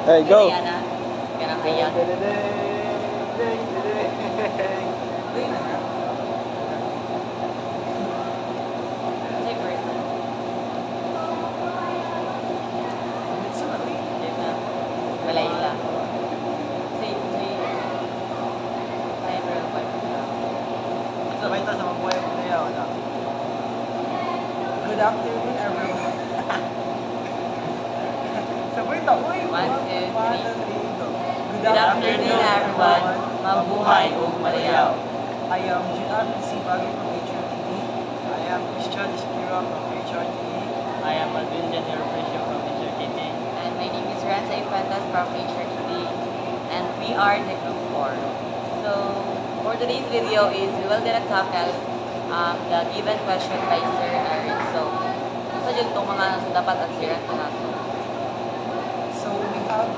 Hey, go. Yana. Ganang hayag. Say person. Yes, na. Malayla. Say. Say, bro. Sabay tayo sa mabuhay mo na yun. Good afternoon, everyone. Sabay tayo. Uy, 1, 2, 3. Good afternoon, everyone. Mabuhay o Mariaw. I am Junard Sibagi from HR TV. I am Christian Iskira from HR TV. I am Alvin Junior Presio from HRTT. And my name is Ranza Infantas from HRTD. And we are the group 4. So, for today's video is we will gonna tackle the given question by Sir Eric. So, sa dyan itong mga dapat answeran ko na ito. So we have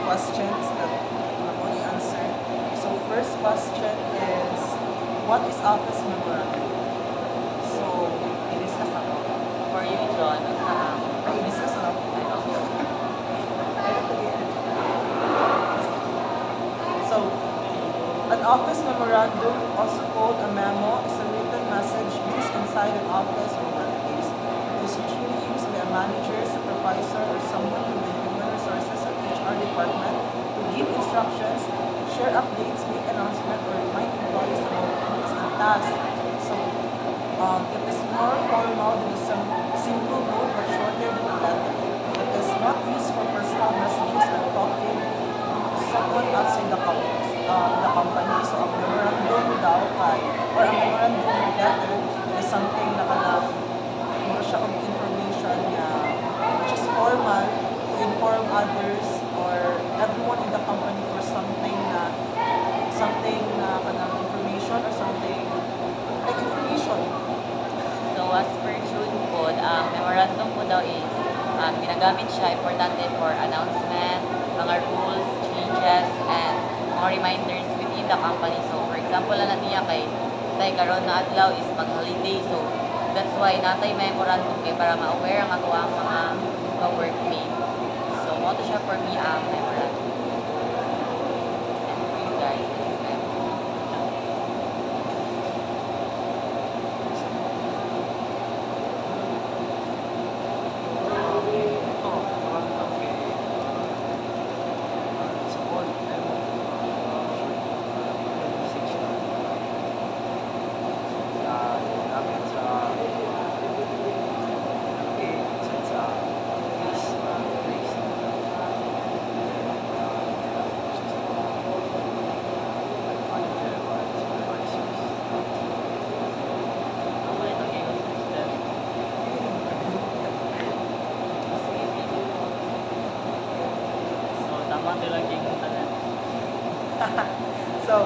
questions that I'm only answer. So first question is, what is office memorandum? So i-discuss ako. For you, John, I-discuss ako. So an office memorandum, also called a memo, is a written message used inside an office or workplace. It is usually used by a manager, supervisor, or someone from the human resources or HR department to give instructions, share updates, make announcements, or remind employees about rules and tasks. So it is more formal than a simple note but shorter than a letter. It is not used for personal messages or talking to someone outside the company. So a memorandum daw or a memorandum letter is something na more siya of information which is formal to inform others or everyone in the company for something na kanang information or something like information. So, as per June po, memorandum po daw is ginagamit siya, importante for announcement, mga rules, changes, and mga reminders within the company. So, for example, niya kay karon na adlaw is mag-holiday. So, that's why natay memorandum kay para ma-aware ang ato ang mga workmate. So, mo to siya for me ang memorandum. And for you guys, So,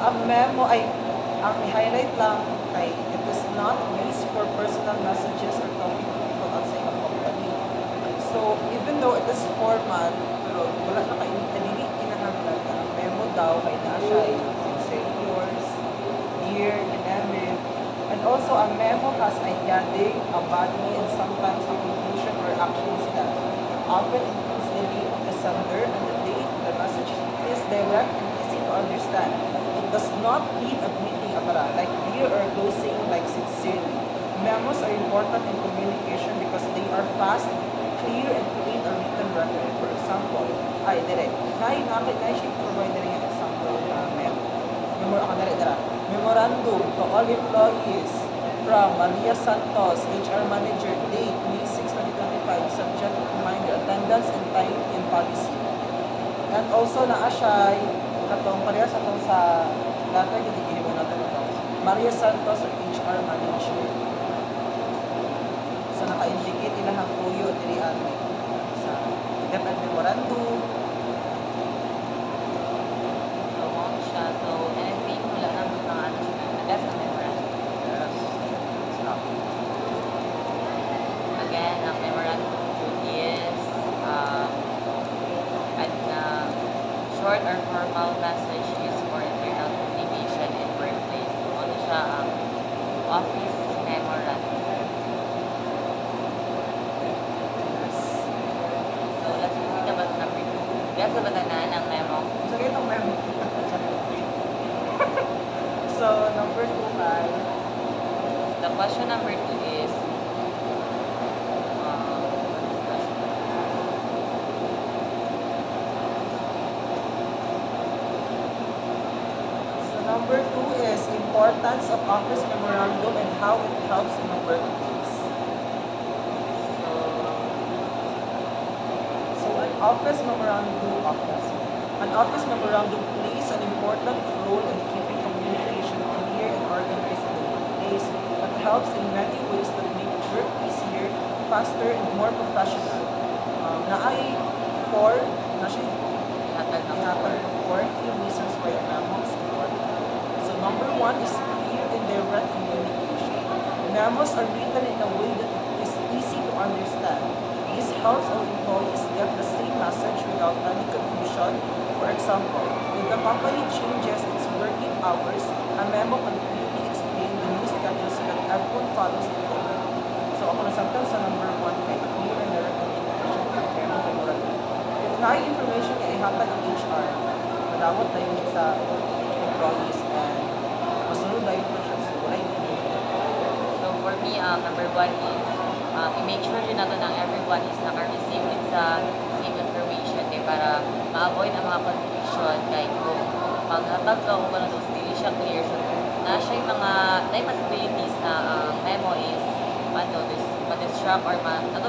ang memo ay, ang i-highlight lang kay it is not used for personal messages or talking to people outside the company. So, even though it is formal, pero wala na kayo kanili kinahanglan na ang memo daw kay na siya ay sincere yours, dear, dynamic. And also, a memo has a heading, a body, and sometimes a conclusion or action step. Often includes the name of the sender and the date. The message is direct and easy to understand. It does not need a greeting like dear or closing like sincerely. Memos are important in communication because they are fast, clear, and create a written record. For example, direct. Nai siya provide na rin yung example memo. Memorandum to all employees from Maria Santos, HR Manager, date May 6, 2025, subject to reminder, attendance and time in policy. And also naa siya katong pareha sa tong sa letter gitigihimo natin ito. Maria Santos HR Manager. So naka-indicate ilahang tuyo diri ani sa dapat memorandum. so, mo siya. So, anything, wala na mga ano siya. That's the memorandum. Yes. Stop. Again, ang memorandum is short or formal message used for internal communication in workplace. So, ano siya ang office memorandum. Yes. Diyan sa batanan ng memo. So, itong memo. So, number 2 ay, The question number 2 is, so number 2 is importance of office memorandum and how it helps in the workplace. So, an office memorandum plays an important role in keeping communication clear and organized in the workplace. It helps in many ways that make work easier, faster, and more professional. Naay 4, na siya hatag ng ihatag ng 4 key reasons why a memo is important. So number 1 is clear and direct communication. Memos are written in a way that is easy to understand. This helps all employees get the same message without any confusion. For example, if the company changes its working hours, a memo can clearly explain the new schedule so that everyone follows it. So ako nasabtan sa number 1 kay clear and direct communication kay memo kay murag. If na information niya ihatag ang HR, madawat na yun sa employees and masunod na yun po siya. So wala yung So for me, number 1 is, i-make sure din natin ang everyone is naka-receive din sa same information kay para ma-avoid ang mga confusion kay kung maghatag ka kung ano those hindi siya clear. So na siya yung mga time possibilities na memo is ma-distract or hindi ka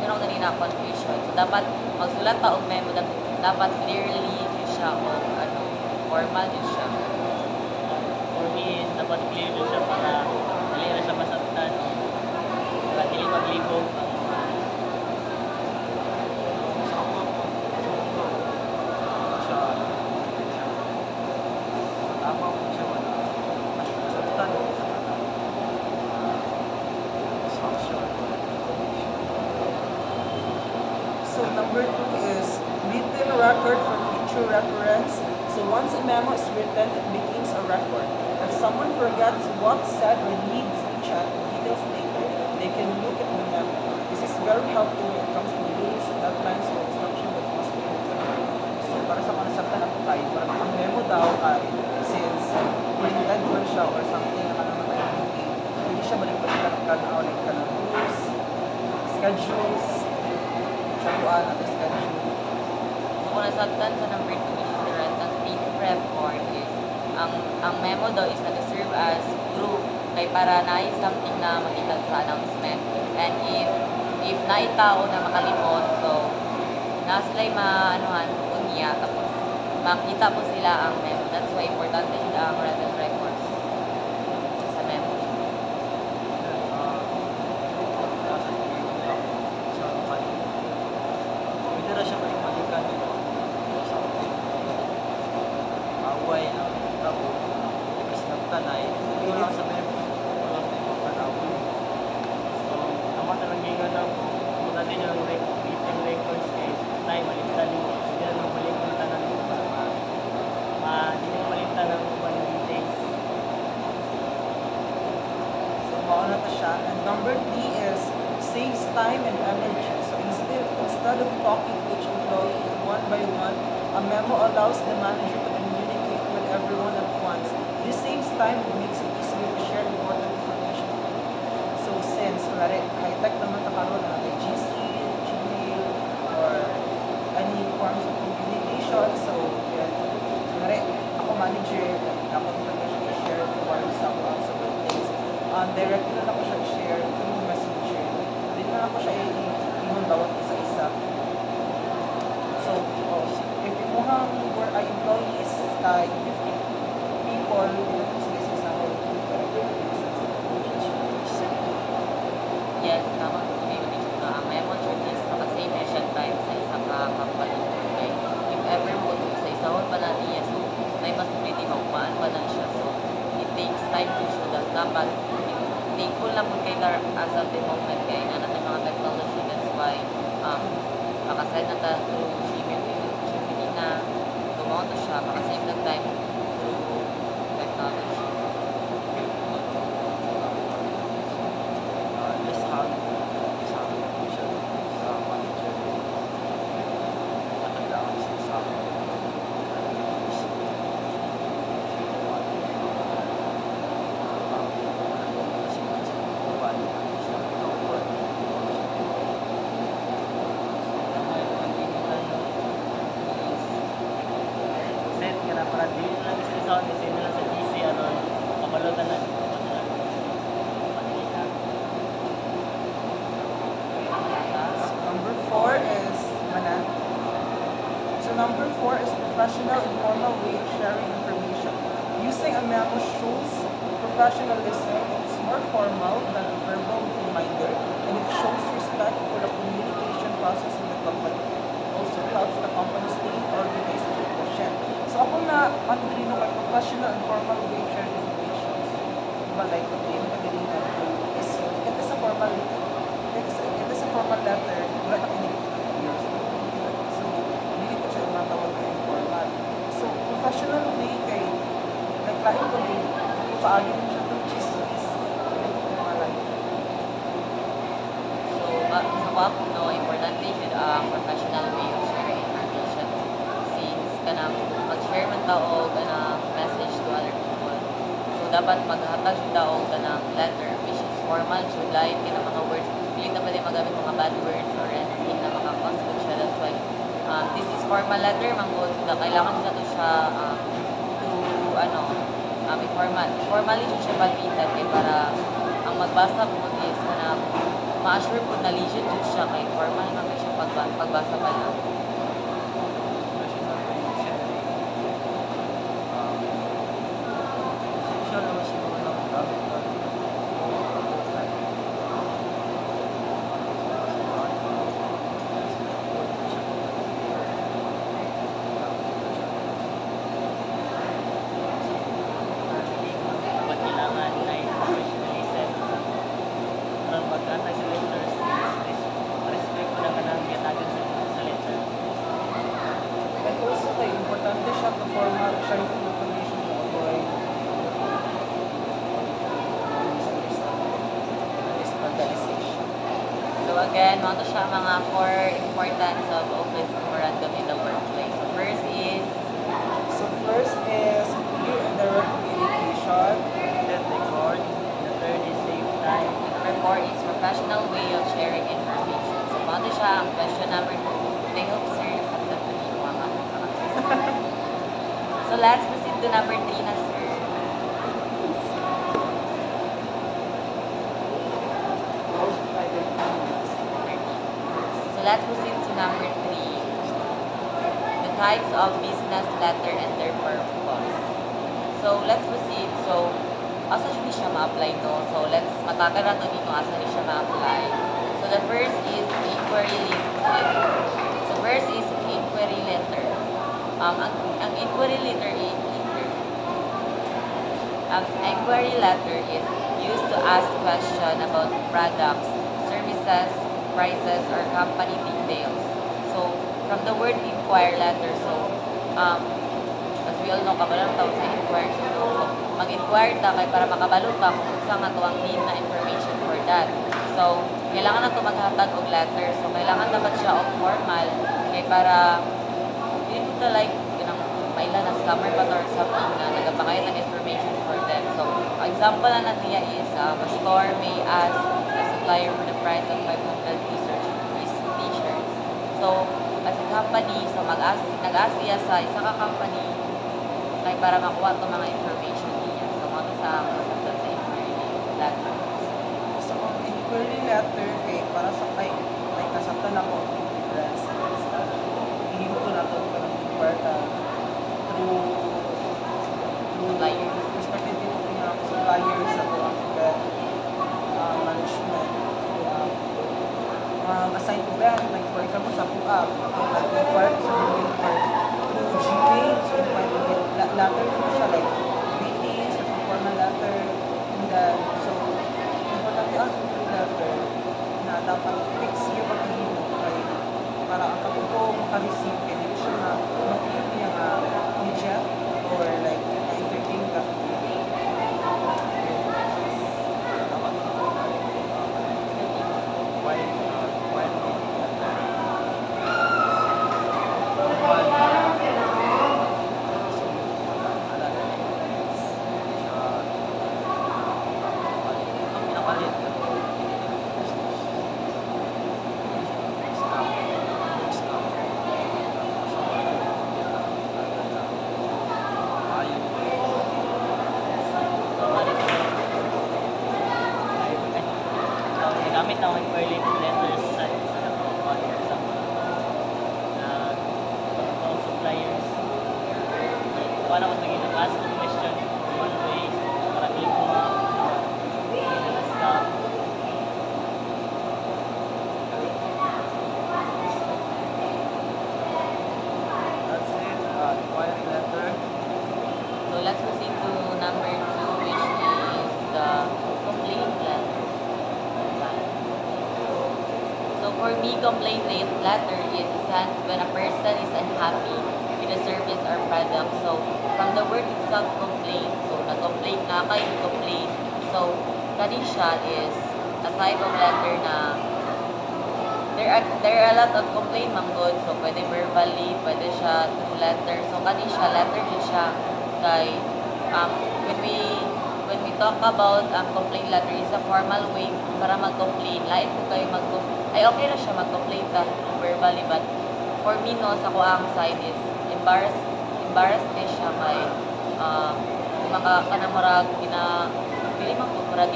na nalina confusion. So dapat magsulat pa og memo, dapat clearly din siya o formal din siya. For me, dapat clear din siya para dali na siya masabtan. Para dili maglibog ang mga So number 2 is written record for future reference. So once a memo is written, it becomes a record. If someone forgets what's said or needs to check details later, they can look at the memo. This is very helpful when it comes to rules, deadlines, or instruction that must be written. So para sa konsepta na po tayo, parang ang memo daw ay since printed man siya or something na naman tayo hindi siya balik-balikan o like ka ng rules, schedules, satuan at schedule. So kung nasabtan sa number 2 which is the rental fee report is, ang memo daw is nag-serve as proof kay para naay something na makita sa announcement. And if naay tao na makalimot, so na sila'y maanuhan unya tapos makita po sila ang memo. That's why importante siya ang rental records sa memo. pwede na siya balik-balikan sa away ng tao kasi nagtanay wala sa memo wala sa memo panawin so naman talagang gingan na po muna din yung written records eh tayo malimtan mo hindi na nang malimtan na nito para hindi na malimtan ng mga details. So mauna na siya. And number 3 is saves time and energy. So instead of talking to each employee one by one, a memo allows the manager to communicate with everyone at once. This saves time and makes it easier to share important information. So since high-tech naman karon na may GC, Gmail, or any forms of communication, so ako manager, ako information i-share towards sa workplace. Directly na ako siya i-share through messenger. Hindi na ako siya i-ihon bawat isa-isa. So, if imuhang employees, 50 people, ilan po sila sa Yes, tama po ang memo is makasave na siya time sa isang company. Okay? If ever mo sa isahon pa natin yes, so may possibility maupaan pa na siya. So it takes time to show that dapat thankful lang po kayo as of the moment kaya nga natin mga technology. That's why makasend na ta through Gmail na tumaw to siya, makasave ng time through technology. Let's have sa manager at ang number 4 is professional informal way of sharing information. Using a memo shows professionalism. It's more formal than a verbal reminder, and it shows respect for the communication process in the company. It also helps the company stay organized and efficient. So ako na, ano din nung professional informal way of sharing information. So, diba like, okay, yung kagaling na it is a formal, it is a formal letter, wala na kinigit. So, hindi ko siya matawag na informal. So, professional way kay, nagkain ko din, paagin mo siya ng chismis. Sa ako, no, importante yun ang professional way of sharing information. Since kanang mag-share man tao kanang message to other people. So, dapat maghatag siya tao kanang letter, which is formal, so light, kanang mga words. Pilit na pwede magamit mga bad words or anything na makakosgood siya. That's why, this is formal letter, manggod, na kailangan na to siya formally siya palpitan kay para ang magbasa po is na ma-assure po na legit yun siya kay formal na siya pagbasa pa lang. And also kay importante siya to formal sharing information to avoid misunderstanding. So again, mga siya mga 4 importance of office memorandum in the workplace. So first is clear and direct communication. Then record. The third is save time. number 4 is professional way of sharing information. So mga siya ang question number 2. They hope sir So let's proceed to number 3 na sir. So let's proceed to number 3. The types of business letter and their purpose. So let's proceed. So asa siya ma-apply no? So let's matakaran to dito asa siya ma-apply. So the first is inquiry letter. So first is inquiry letter. Ang inquiry letter is used to ask question about products, services, prices, or company details. So, from the word inquire letter, so, as we all know, kabalang tawag sa inquire. So, mag-inquire ta kay para makabalo ka kung saan nga ang need na information for that. So, kailangan na ito maghatag og letter. So, kailangan dapat siya og formal kay para dito like mailan na scammer pa or something na nagapakain ng information for them. So, example na natin is a store may ask a supplier for the price of 500 t-shirts. So, as a company, so nag-ask siya sa isa ka company kay para makuha itong mga information niya. So, mga sa inquiry letter. So, ang inquiry letter kay para sa kay kasabtan ako difference. Ihinto na ito ka ng inquiry through perspective dito ng supplier sa mga management. Aside event, like for example sa PUAP, nag-inquire sa building part through Gmail, so letter ko siya like greetings, formal letter, and then, so, importante ang letter na dapat fix yung pag-ihino para ang kapag maka-receive kaya dito siya na ma-feel niya nga legit or like na-entertain ka. me, complaint letter is sent when a person is unhappy with a service or product. So, from the word itself, complaint. So, nag-complaint na kayo, complaint. So, kani siya is a type of letter na there are a lot of complaint mang good. So, pwede verbally, pwede siya through letter. So, kani siya, letter din siya. Kay, when we talk about complaint letter is a formal way para mag-complain. Lain po kayo ay okay na siya mag-complain ka verbally, but for me no, sa ko ang side is embarrassed din siya may kanamurag pili man po murag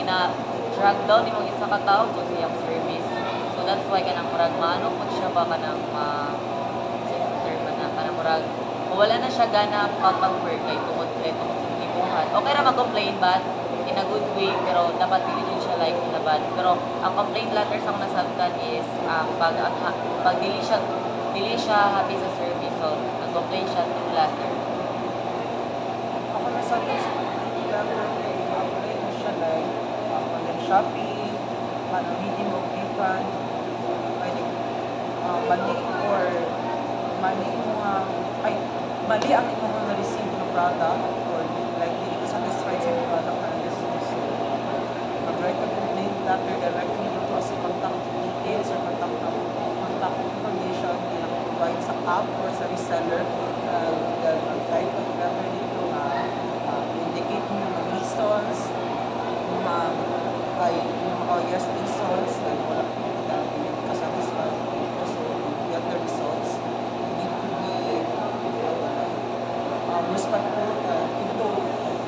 drag down ni mga isa ka tao ko siyang service. So that's why kanamurag maano po siya ba kanang kanamurag wala na siya gana pag-work kay tungod sa libuhan. Okay ra mag-complain but in a good way, pero dapat dili siya like in a bad. Pero ang complaint letter sa nasabtan is pag dili siya happy sa service, so nag-complain siya through letter. Ako nasabtan sa complaint letter kay apply mo siya like on Shopee, hindi mo refund, pwede mali ang imong na-receive na product or like hindi ka satisfied sa product na na-receive. So, mag-write ka complaint letter directly dito sa contact details or contact information na provide sa app or sa reseller. Mag-write ka letter dito na indicate mo yung reasons, yung yes reasons na wala ka satisfied. So, get the results. Respectful, ito,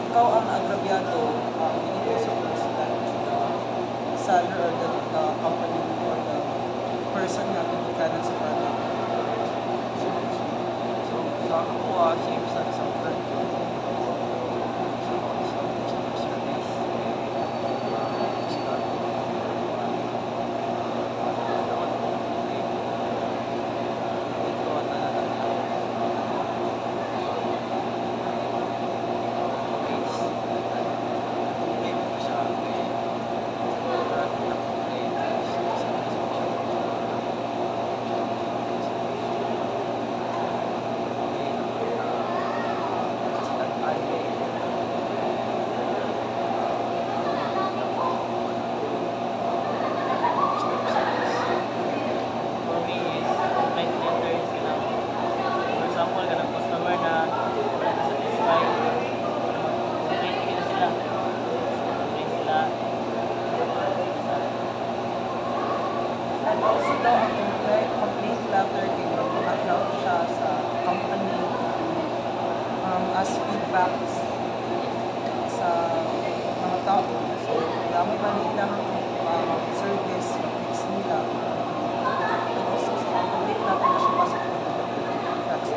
ikaw ang agrabyado, hindi mo supposed that the seller or the company or the person na pinagkanan sa product. So sa ako, same sa isang friend ko. And also daw, ang complaint letter kay mag-help siya sa company as feedbacks sa mga tao. So, gamay ba nila service, mag-fix nila. And also, sa complaint letter na siya pasok ng feedbacks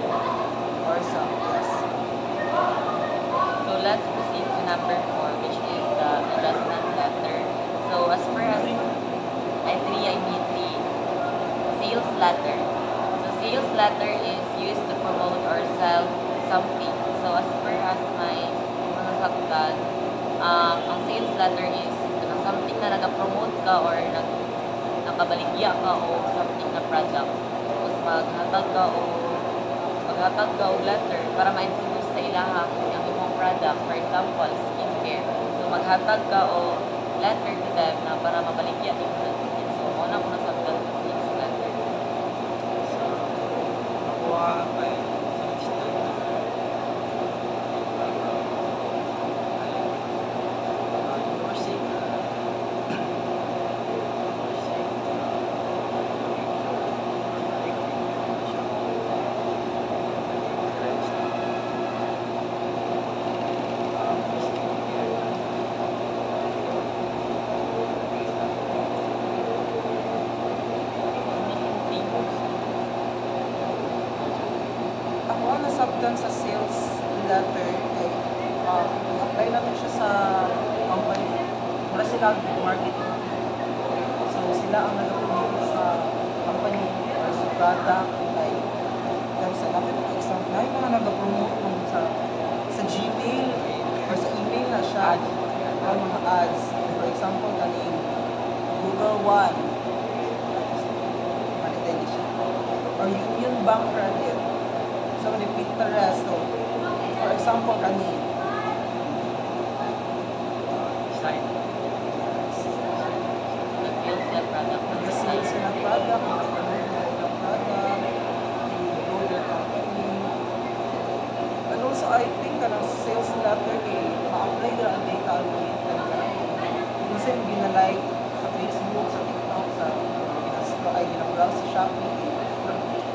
or sa yes. So let's proceed to number 4, which is the adjustment letter. So as per as I mean the sales letter. So sales letter is used to promote or sell something. So as per as my mga saktan, ang sales letter is something na nag-promote ka or nakabaligya ka o something na product. Tapos maghatag ka o letter para ma-introduce sa ilaha ang imong product. For example, skincare. So maghatag ka o letter to them na para mabaligya yung product. So muna ko na sa sales letter. So, nakuha kay Ako ang nasabtan sa sales letter ay apply natin siya sa company. Wala sila marketing. So sila ang nag-promote sa company or sa product. Like, sa dapat ng example, na yung mga nag-promote sa Gmail or sa email na siya. Or mga ads. For example, kaning Google One. bank credit. So, the Pinterest. So, for example, kani, Side. The sales na product. nag-sales ka ng product, nag-promote ng product, you grow your company. And also, I think na sales letter kay ma-apply na ang data algorithm. Kasi yung ginalike sa Facebook, sa TikTok, sa ay ginabrowse sa Shopee.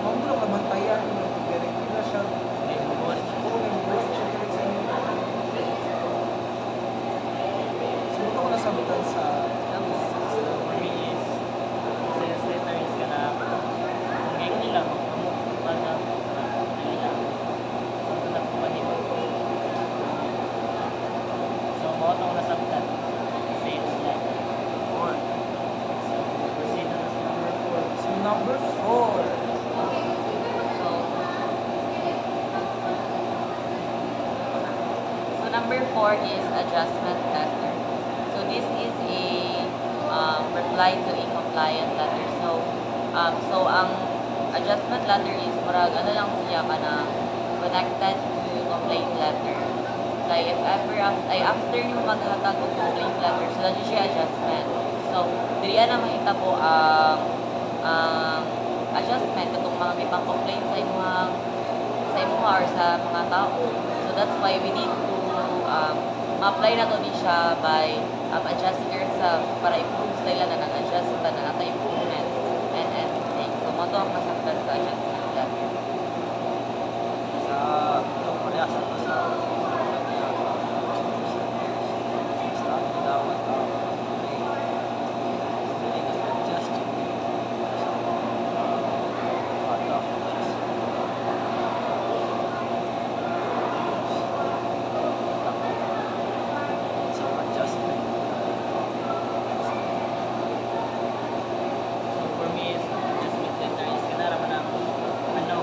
Mamulong naman tayo, direct na siya. May buwan. Oo, nag-post siya direct sa inyo. So, ito ko nasabutan sa For me is, sales letter is ka na, kung ngayon nila, mag-promote pa na, nila, so, nagkumahin mo. So, mga itong nasabtan, sales letter. So, proceed na sa number 4. So, number 4. So number 4 is adjustment letter. So this is a reply to a compliant letter. So ang adjustment letter is murag ano lang siya kana connected to complaint letter. Like if ever after nyo maghatag og complaint letter, so dito siya adjustment. So diri na mahita po ang adjustment katong mga may pang-complaint sa imuha or sa mga tao. So that's why we need to ma-apply na to di siya by adjusting yourself para improve sila na nag-adjust na nata improvement and everything. So mo to ang masaktan sa adjustment letter. Sa itong parehas ito sa dapat may nag-adjust so adjustment. So for me is adjustment letter is kanaraman ang ano,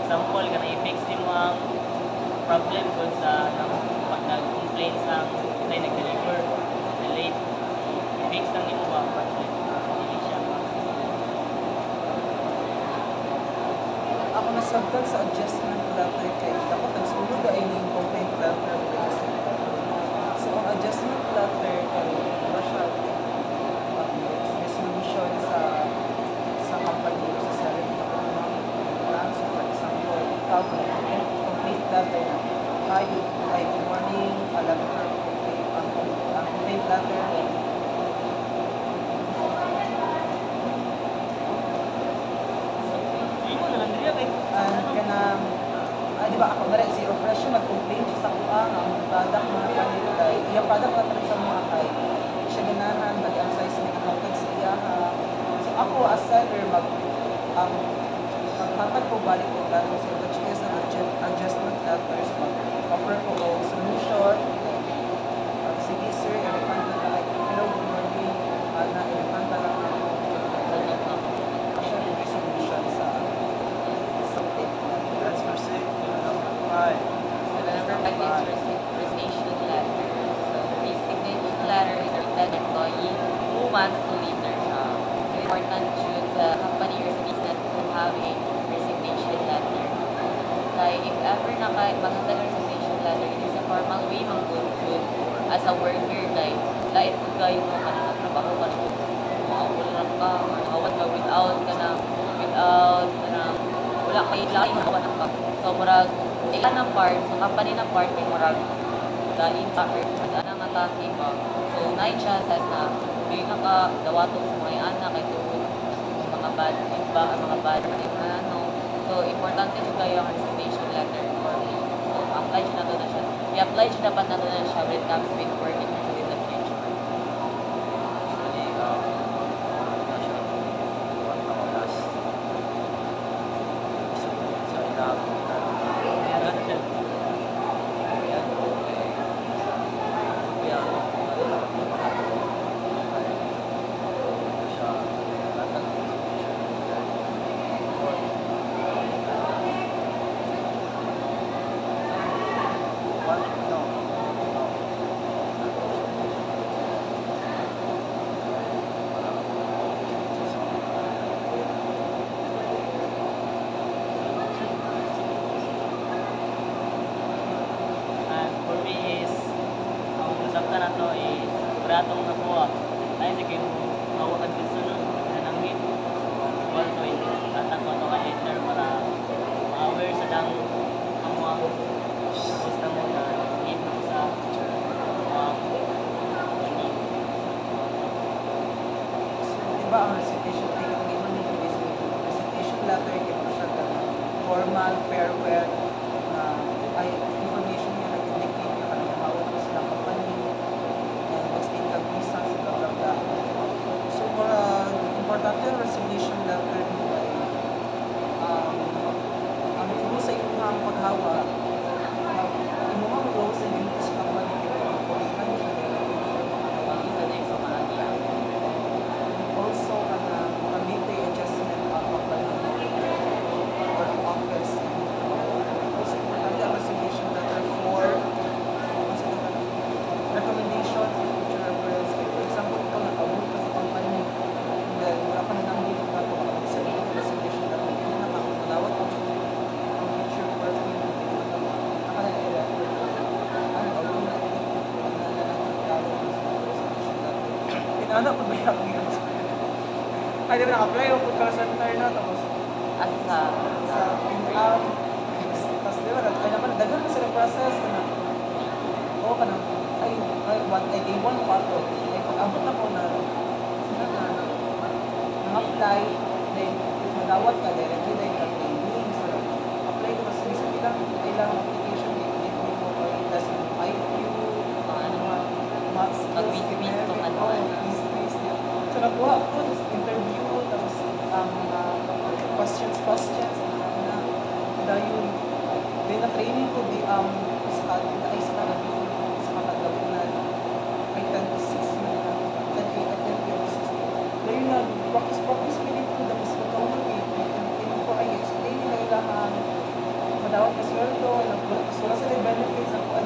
example ka na i-fix din mo ang problem kung sa pag nag-complain sa tayo nag-deliver na late, i-fix lang din mo ba ang problem, hindi siya Ako nasabtan sa adjustment letter kay dapat nagsulod ay yung complaint letter. So, ang adjustment letter kay ba siya resolution sa company o sa selling na plan. So, for example, ikaw complaint letter na hi, good morning, alam ko ang complaint letter hindi mo na lang niya kay kanang di ba ako na zero fresh yung nag-complain siya sa kuha nga ang product mga kanil kay yung product na tayo sa mga kay siya ganahan bali ang size na ihatag sa iya ha. So ako as seller magtatag ko balik ko letter so which is an adjustment letters offer ko o solution sige sir i-refund na like hello good morning na i-refund na lang ako siya yung resolution sa something. that's for sick, number 5. So the number 5 is resignation letter. So resignation letter is written by employee who wants to leave their job. So it's important to the company or the business to have a resignation letter. Like if ever maghatag ng resignation letter, it is a formal way mang good as a worker like lain kung kayo mo kanang trabaho ka na maawal lang ka or hawat ka without wala kayo lang hawat ka. So murag sila ng part, so company ng part kay murag lain pa or anang atake ba. So nine chances na hindi ka dawatong sa mga anak kay tungod mga bad feedback, mga bad ano. So importante jud kayo ang resignation letter for me. So apply siya na to na siya. I-apply siya dapat na to na siya when it comes with work in the future. Actually, na siya, buwan ako last. So, sa ilang, meron siya. Ayan, okay. Kaya, siya, natag One, no. atong nakuha. Tayo sa kayo kawakan dito no, nanangin. Well, so atang ko ito ka-enter para ma-aware sa dang mga basta mo na hit mo sa ini. So, diba ang recitation ay ang iman nito recitation letter kaya mo siya ka formal, farewell, na ay information niya nag-indicate na kanang mawag ko sila company and mag-state ka visa sa blah blah blah. So, mga importante ang resignation letter nito ay ang turo sa inyong paghawa inyong roles and duties sa company kaya magpulihan siya Isa na yung maagiya. also make the adjustment of or office. Also, importante ang resignation letter for recommendation for future reference. For example, ikaw nakawag ka sa company and then wala ka na nandito ka ito makapag-submit ng resignation letter. Hindi na makakulawat ang future working naka-na-i-refer. Ano, gawin na pinana ko ba yung ay, di ba naka-apply o food call center na tapos Asa sa sa pick-up tapos di ba, ay naman, dagan na sila process na oo ka na, ay, day one pa to ay pag-abot na ko na sila na apply then if madawat ka, directly dahil ka training so apply ko, mas isa ilang application if mo ko or test yung IQ mga math skills Mag-quiz-quiz to ka doon. quiz-quiz so nakuha ko, tapos interview tapos questions na dayon then na training ko di sa katagapunan ay 10 to 6 na 10 to 6 dayon na practice pinit ko tapos magkaunan ko ay explain nila ilang madawat na sweldo tapos wala sila benefits ako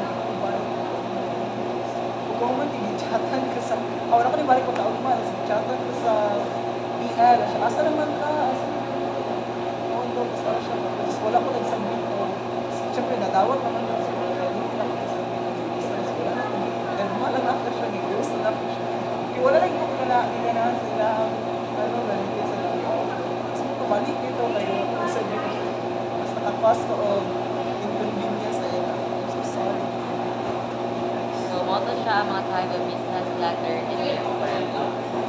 kung man tinichatan ko sa wala ko nibalik ko kaugman chatan ko sa PL siya asa naman ka tapos siya tapos wala ko nagsabit ko siyempre nadawat naman na sa mga hindi na ko nagsabit ng business wala na ko nagma lang after siya nag-ghost na ako siya wala lang ko nilanahan sila benefits sila tapos mo kabalik ito kayo nagsabit ko mas nakapas ko o inconvenience sa ito I'm so sorry. So, mo to siya ang mga type of business letter in your firm.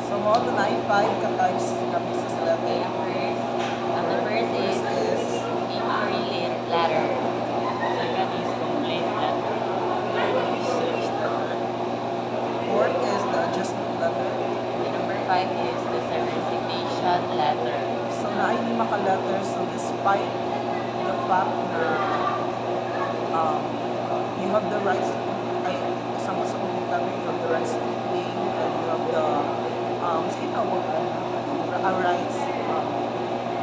So, mo ito 9-5 ka-types ka business Okay, letter. ang first is First is inquiry letter. Second is complaint letter. Third is service letter. fourth is the adjustment letter. And number 5 is the resignation letter. So, na ay 5 ka-letters. So, despite the fact na you have the rights ay kasama sa komentary, you have the rights to claim and you have the sige tawag rights.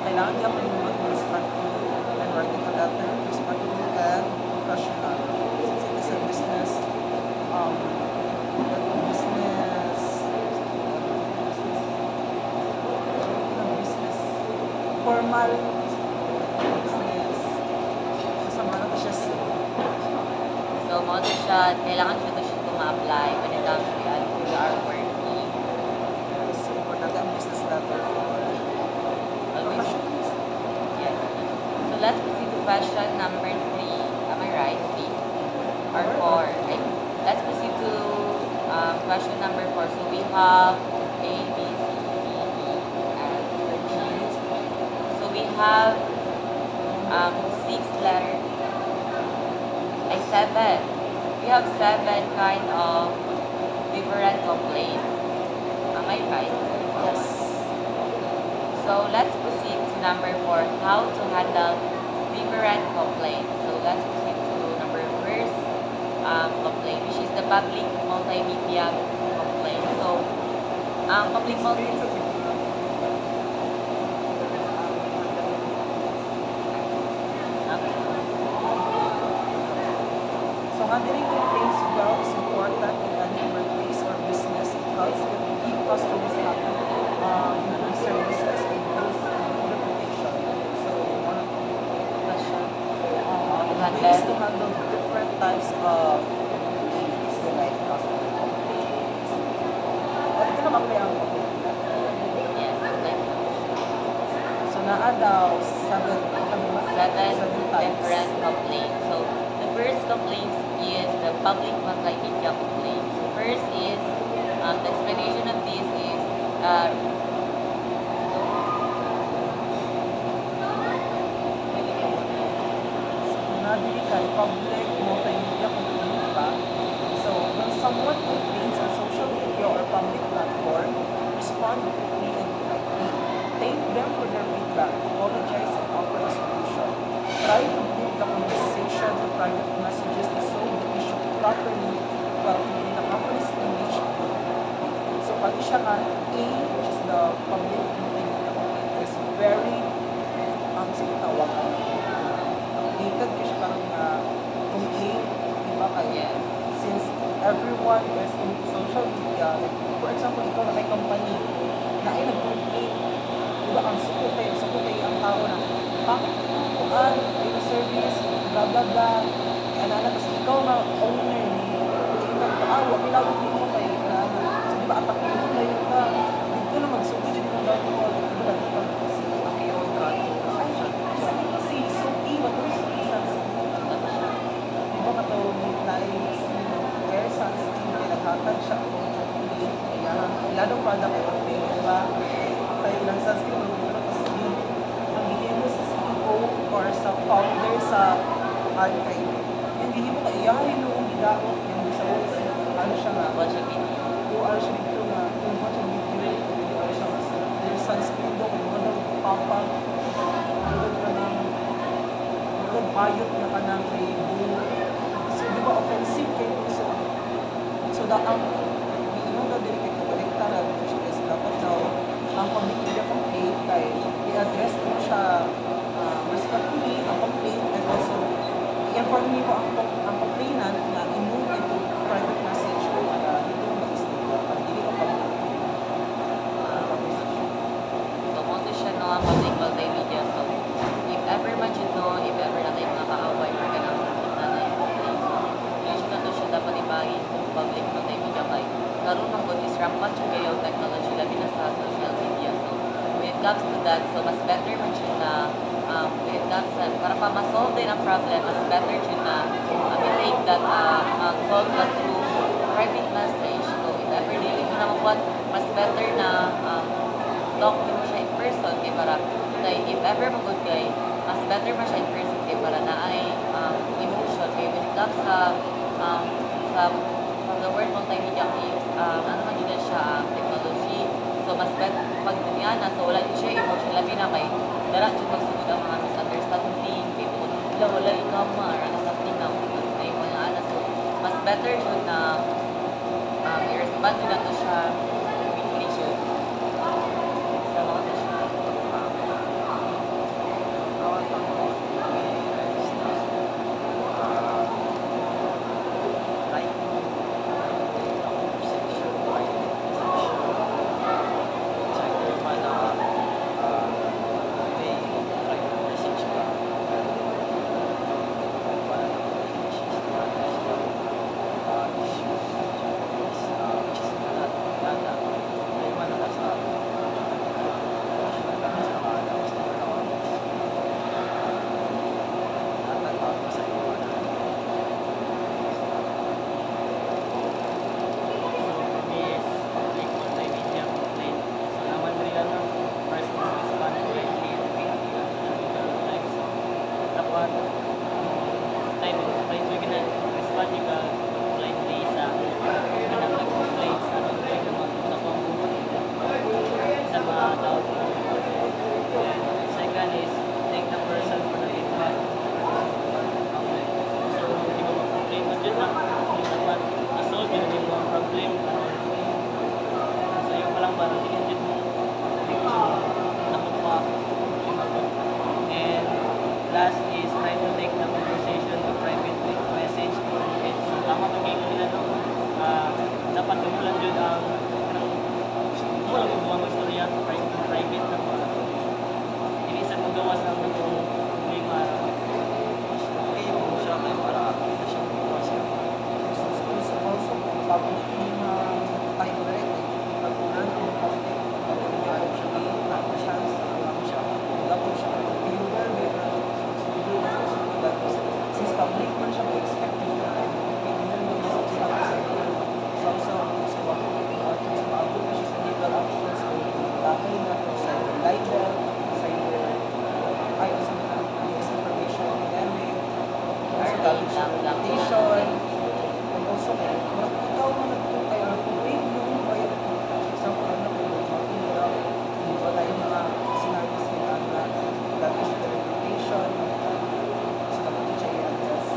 Kailangan niya pa yung respectful and writing a letter, respectful and professional. Since it is a business, formal business. Kasama na to siya So, mo to siya, kailangan siya to ma-apply when it comes to our working. so importante ang business letter for Always. professionals. Yes. So, let's proceed to question number 3. Am I right? 3 or 4? Okay. Let's proceed to question number 4. So, we have A, B, C, D, E, and G. So, we have 6 letters. Ay, 7. We have 7 kind of different complaints. Am I right? Yes. So let's proceed to number 4, how to handle different complaints. So let's proceed to number first complaint, which is the public multimedia complaint. So public multimedia. So handling complaints well is important in any workplace or business. It helps to keep customers happy, improve services, and boost reputation. So one of the ways to handle different types of complaints, like customer complaints, lamang may ang Yes, like So naa daw seven seven types. different complaints. So the first complaint is the public multimedia complaint. So first is the explanation of this is Nabili kay public multimedia complaint ba? So, when someone complains on social media or public platform, respond quickly and politely. Thank them for their feedback, apologize, and offer a solution. Try to move the conversation to private messages to solve the issue properly while keeping the company's image. So, pag siya nga, A, which is the public multimedia complaint, is very, sige tawag updated ka siya karon nga complaint, di ba kaya? yes, Since everyone is in social media, like, for example, ikaw na may company na ay nag-complain, di ba, ang suko kayo ang tao na, bakit kuan, yung service, blah blah blah, ano, kasi ikaw na owner ni, wag ilawag din mo kayo, so di ba, atakin mo na yun ka, dito na magsuko dyan yung gagawin, di ba, dito na, Ayun ka. ay, si Sophie, what was di ba katawag na hair sunscreen, kaya naghatag siya kung hindi, kaya ilanong product ay okay, di ba? Kaya ilang sunscreen, ang gihimo sa CEO or sa founder sa archive, yung gihimo ka iyahin noong gidaot, yung sa ano siya nga, what should be UR siya dito nga, yung what siya dito, UR siya nga sa their sunscreen do, kung ano, papa, tulad ka ng, tulad bayot na ka ng label. So, di ba, offensive kayo so, ang iinong daw din kayo kolekta na, which is dapat daw, ang public media complaint kay i-address mo siya respectfully, ang complaint, and also, i-inform niyo ang complainant na i-move into private message o dito mo mag-stay pag hindi ka public conversation. So, mo to siya no, ang public multimedia. So, if ever man yun no, if ever na tayo mga kaaway or ganang na na yung complaint. So, yun siya na to siya dapat ibagin kung public multimedia kay. Karoon ng good is rampant siya kayo technology, labi na sa social media. So, when it comes to that, so mas better man siya na when it comes to, para pa ma-solve din ang problem, mas better siya na i-take that, solve that through private message. So, if ever dili mo na makuha, mas better na talk mo siya in person kay para kay if ever magod kay mas better man siya in person kay para na ay emotion kay when it comes sa from the word multimedia is ano man yun siya technology so mas better pag niya na so wala yun siya emotion labi na kay dara jud magsugod ang mga misunderstanding kay wala ikama or ano something na kay mga ana so mas better jud na i-respond na to siya quickly jud sa mga to siya. Last is try to take the conversation to private message. It's ako siya viewer, may since public man siya, may expected na opinion mo sa sila sa so ako sa maabot na siya sa legal actions o dahil na to sa libel, sa ay sa mga misinformation epidemic, sa documentation, and also ikaw mo nagtutay ang kung yung bayan isang ano kung makikita ba tayo mga sinabi sila na dati sa reputation sa kapatid siya i-address.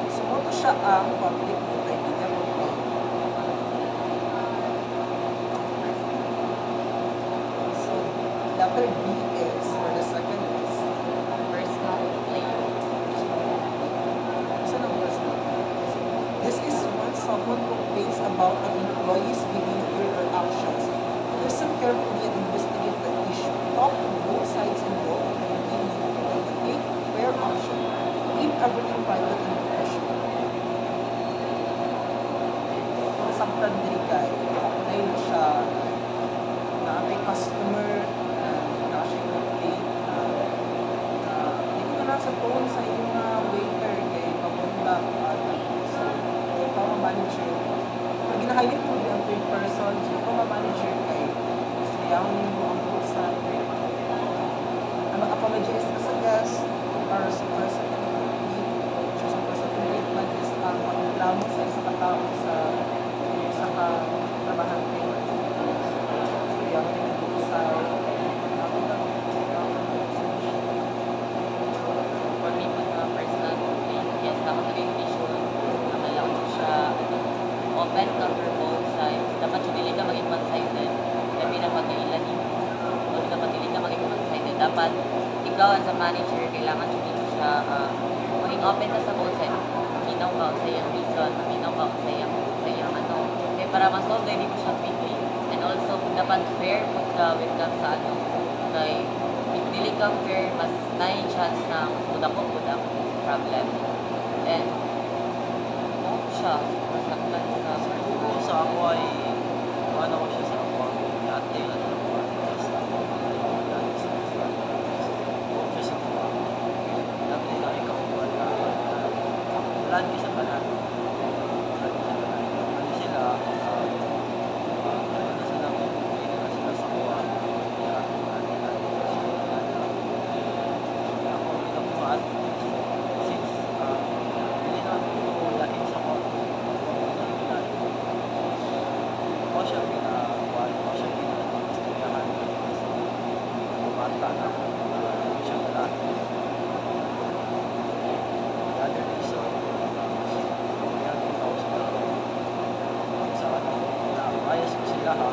So, mo siya ang public multimedia complaint. So, letter B is, or the second is, Personal complaint. saan ang personal? This is when someone complains about an employee's behavior or actions. Listen carefully and investigate the issue. Talk to both sides involved and take fair action. Keep everything private and professional. Kung saktan din kay, apply na siya na may customer na siya complaint hindi ko na sa tone sa iyong waiter kay papunta so ikaw ang manager pag ginahighlight mo yung third person so ikaw ang manager kay gusto niya mo ang both side mag-apologize ka sa guest or sa person na complaint so sa person complaint is ang magreklamo sa isang katao sa trabahante so yung both side For me, pag mga personal complaint, yes, ako nag-issue na malaw siya, open ka for both sides. Dapat yung dili ka maging one-sided. Sabi na pag-ilan yun. Huwag ka pag-dili ka maging one-sided. Dapat, ikaw as a manager, kailangan siya maging open ka sa both sides. Minaw ka sa iyang reason, minaw ka sa iyang ano. Kaya para ma-solve, hindi ko siya quickly. And also, dapat fair kung ka when ka sa ano. Kay, if dili ka fair, mas na chance na budak problem. And, siya, masaktan sa Siguro sa ako ay ano ko siya sa ako dati at ako sa dati na ikaw lagi sa banan ano sila sa kuha kaya ako pinakuhaan since hindi na ako lahin sa kuha ako siya pinakuhaan ako siya pinakastoryahan bumata na ako siya malaki the other reason kaya tinaw sa ano na ayos ko sila ha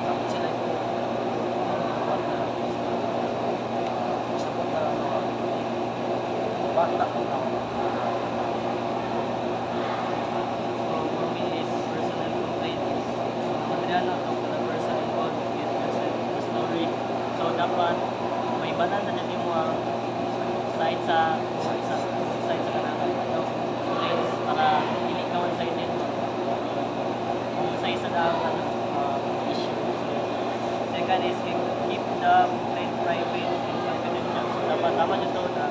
tapos sila yung gusto ko na bata ko na so for me is personal complaint Adriana talk to the person involved get yourself the story so dapat may banan na din mo ang side sa kanang no complaints para dili ka one sided kung sa isa daw issue so second is keep the complaint private and confidential so dapat tama dito na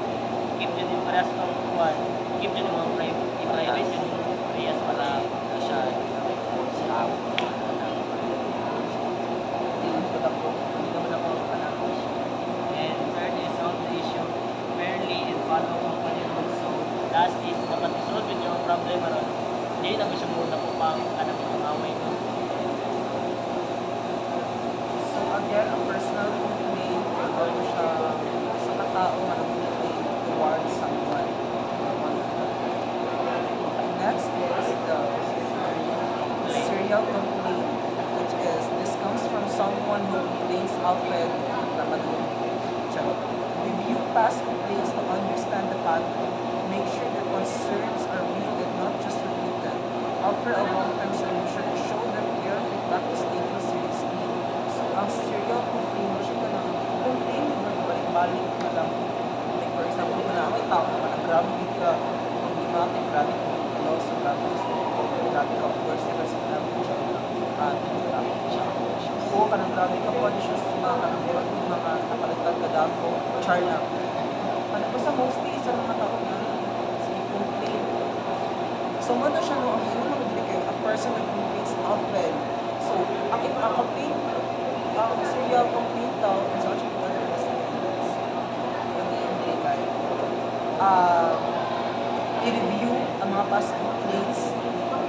keep yun yung parehas ng kuwan keep yun yung mga private yun yung parehas para siya hindi naman ako and third is solve the issue fairly and follow company rules so last is dapat isolve yun yung problem aron hindi na gusto mo na po pang kanang away mo So again, a personal complaint or siya sa katao na complaint towards someone. Next is the serial complaint, which is this comes from someone who complains often na madumi. Review past complaints to understand the pattern. Make sure their concerns are real and not just repeated. Offer a long-term solution and show them clear feedback to take it seriously. So, ang serial complaint, siya ka ng complaint, balik-balik na lang. Like, for example, kung na may tao ka, nag-grabe ka, hindi natin grabe ka, so grabe ka, worse ka sa grabe siya, grabe siya. Oo, kanang grabe ka, conscious, mga kanang mga baliktad kadako, char lang. Ano ba sa mostly sa mga tao na sige complain. So mo siya no ang imo magbili kay a person that complains often. So ang complaint serial complaint daw is actually one of the best things. Hindi like i-review ang mga past complaints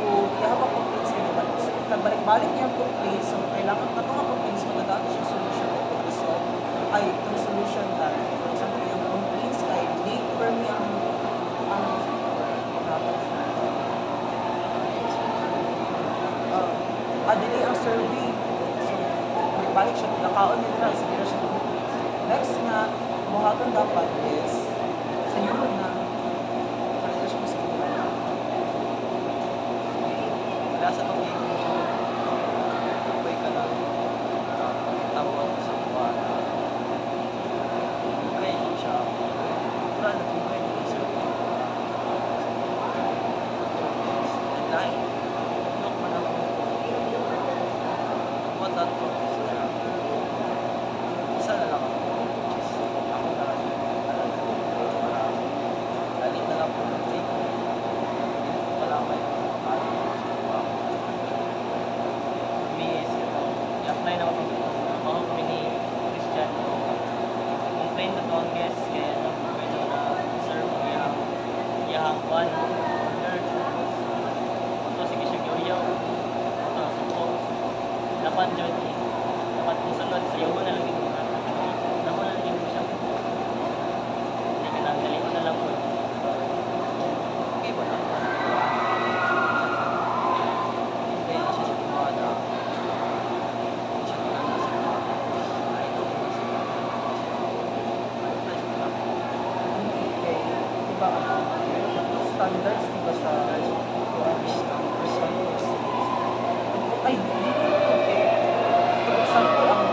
o ihaba complaints kayo ba? So, nagbalik-balik niya ang complaints, so kailangan na mga complaints magdadaan siya solution o resolve ay yung solution na for example yung complaints kay late for me ang adili ang survey so balik siya nakaon nila sige na siya next nga buhaton dapat is sa yun na ano siya sa Wala sa pag-iisip. Kapay ka lang. Tawag sa buwan. Kaya siya. Wala na kung kayo sa deadline. Look man ako. What that was. Isa na lang ako. Ako na lang. Para galing na lang po ng take. Hindi ko malaman yung i-apply na ako mga kami ni Christian complain na to ang guest kaya pwede na serve iyang one order ito sige siya gyaw ito suko dapat dyan dapat kung salod sa iyo na lang ito dapat na lang ito siya hindi ka na galing na lang po okay ba na hindi na siya sa gumawa na standards diba sa ay okay for example ang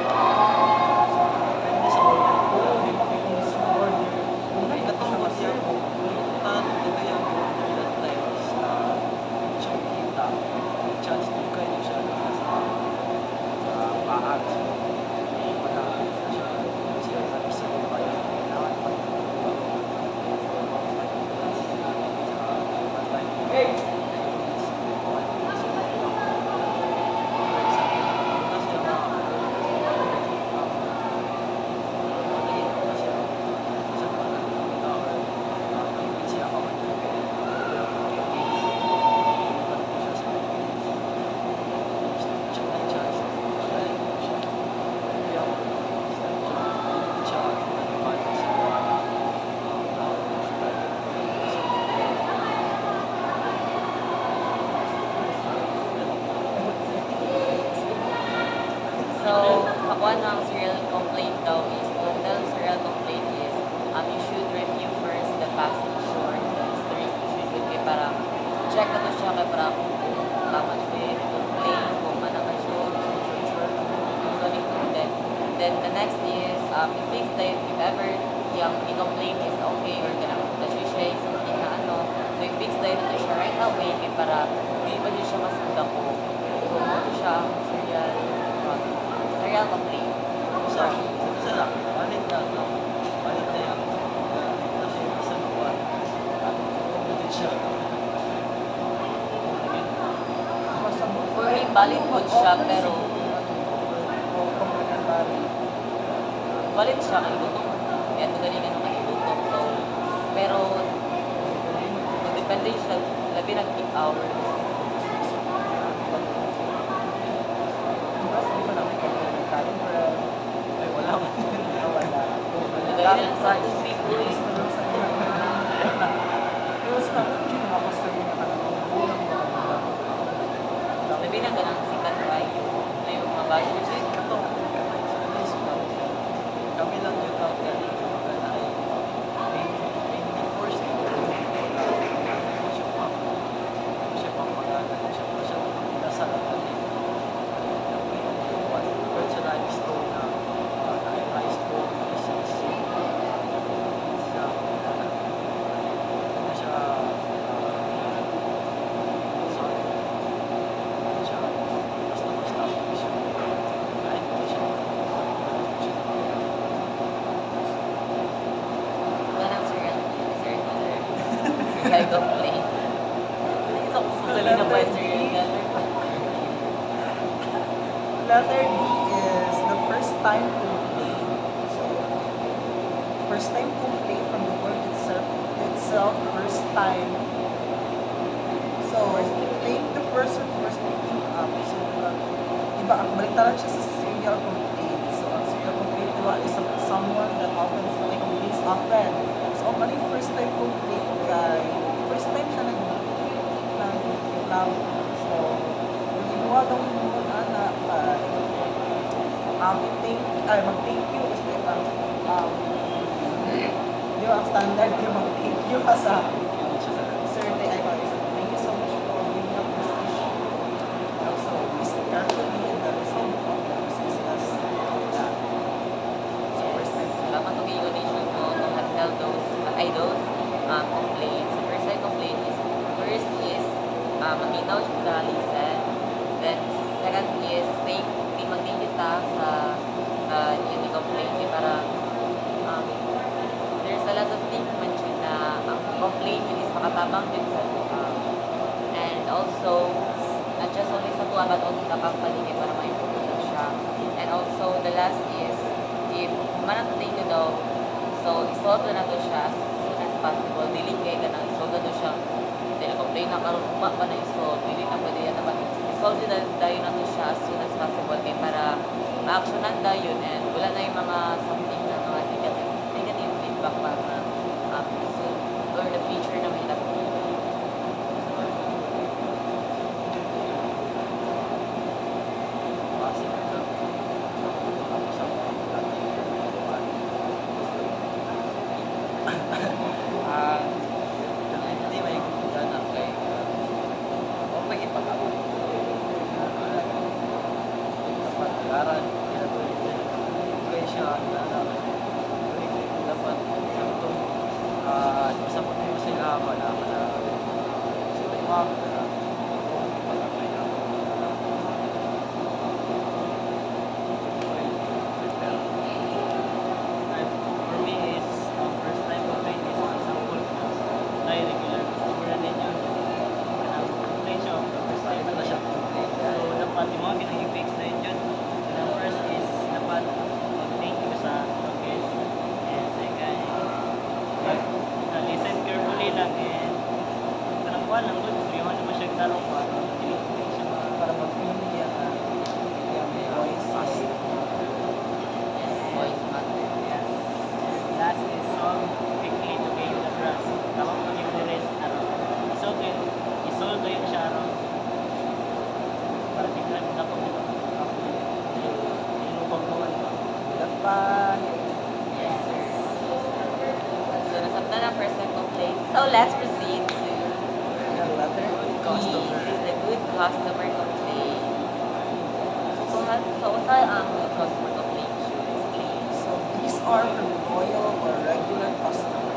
depende sa order oo di makikinis sa order kung may katulad siya kung ito yung order that times siya kita chance to kayo siya sa paag wala siya sa isa ko pa kailangan pa So, one ang serial complaint daw is, total serial complaint is, you should review first the past insurance history. You should review para check na to siya kay para kung tama siya yung complaint, kung mana ka siya, sure, then the next is, i-fix that if ever yung i-complaint is okay or ganang siya something na ano, so i-fix that ito siya right away kay para hindi pa din siya masuda ko. So, mo siya ang serial complaint. Isa lang, balik na yan. Kasi isang buwan, ulit siya. Pwede valid po siya, pero valid siya kay Lutong. Kaya ito galingan ng kay Lutong. So, pero, depende siya, labi ng 8 hours. Ay, wala man. Nagaya lang sa 2 people. Labi na ganang sikat kayo. Na yung mga bashers. Kami lang yung tao galing ay may force siya pang magalan siya nasa lahat personalized store na high store business siya by complaint. Isa ko sa galing ng by serial killer. Letter D is the first time complaint. So, first time complaint from the word itself, first time. So, thank the person for speaking up. So, iba, baliktaran siya sa serial complaint. So, ang serial complaint diba, is someone that often complains often. So, ang maling first time complaint kay first time siya nag-reklamo. So, ginawa daw mo anak mag-thank you is like di ba ang standard yung mag-thank you ka sa survey ay thank you so much for bringing up this issue. Also, listen carefully and the result of the resistance. Yeah. So, first time. Dapat mag-i-donation mo to handle those complaints. First time complaint is, first is, maminaw siya sa listen. Then, second is, mag-thank you ta sa yun yung complaint para there's a lot of things mentioned na ang complaint yun is makatabang din sa and also not just only sa tuwa but also sa company para ma-improve na siya. And also the last is if manang thank you daw, so isolve na to siya as soon as possible. Dili kay ka nang isolve na to siya dahil complain na karon pa na isolve, dili na pwede yan naman isolve na tayo na to siya as soon as possible kay para ma-actionan tayo and wala na yung mga something na mga negative feedback para soon or the future na may dapat. So let's proceed to the good customer complaint. So what's our good customer complaint should explain? So these are from loyal or regular customers.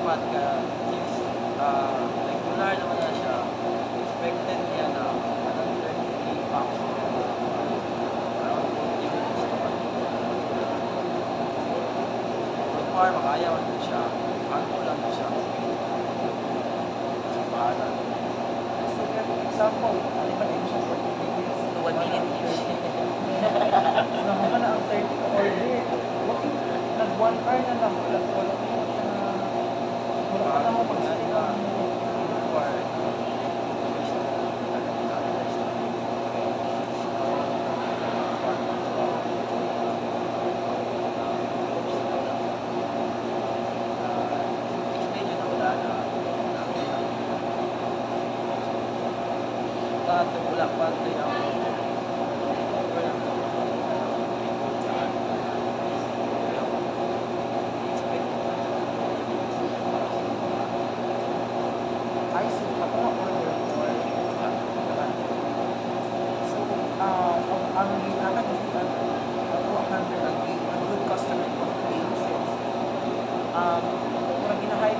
Dapat ka regular naman na siya, expected niya na 130 bucks around 40 minutes naman. So far, makayaw na siya, ano lang na siya. So, bahala. So, for example, ano ba din siya 40 minutes? 1 minute each. Nakuha na ang 30 ka order. Bakit nag-1 hour na lang? Wala pa naman pag-salihan mo.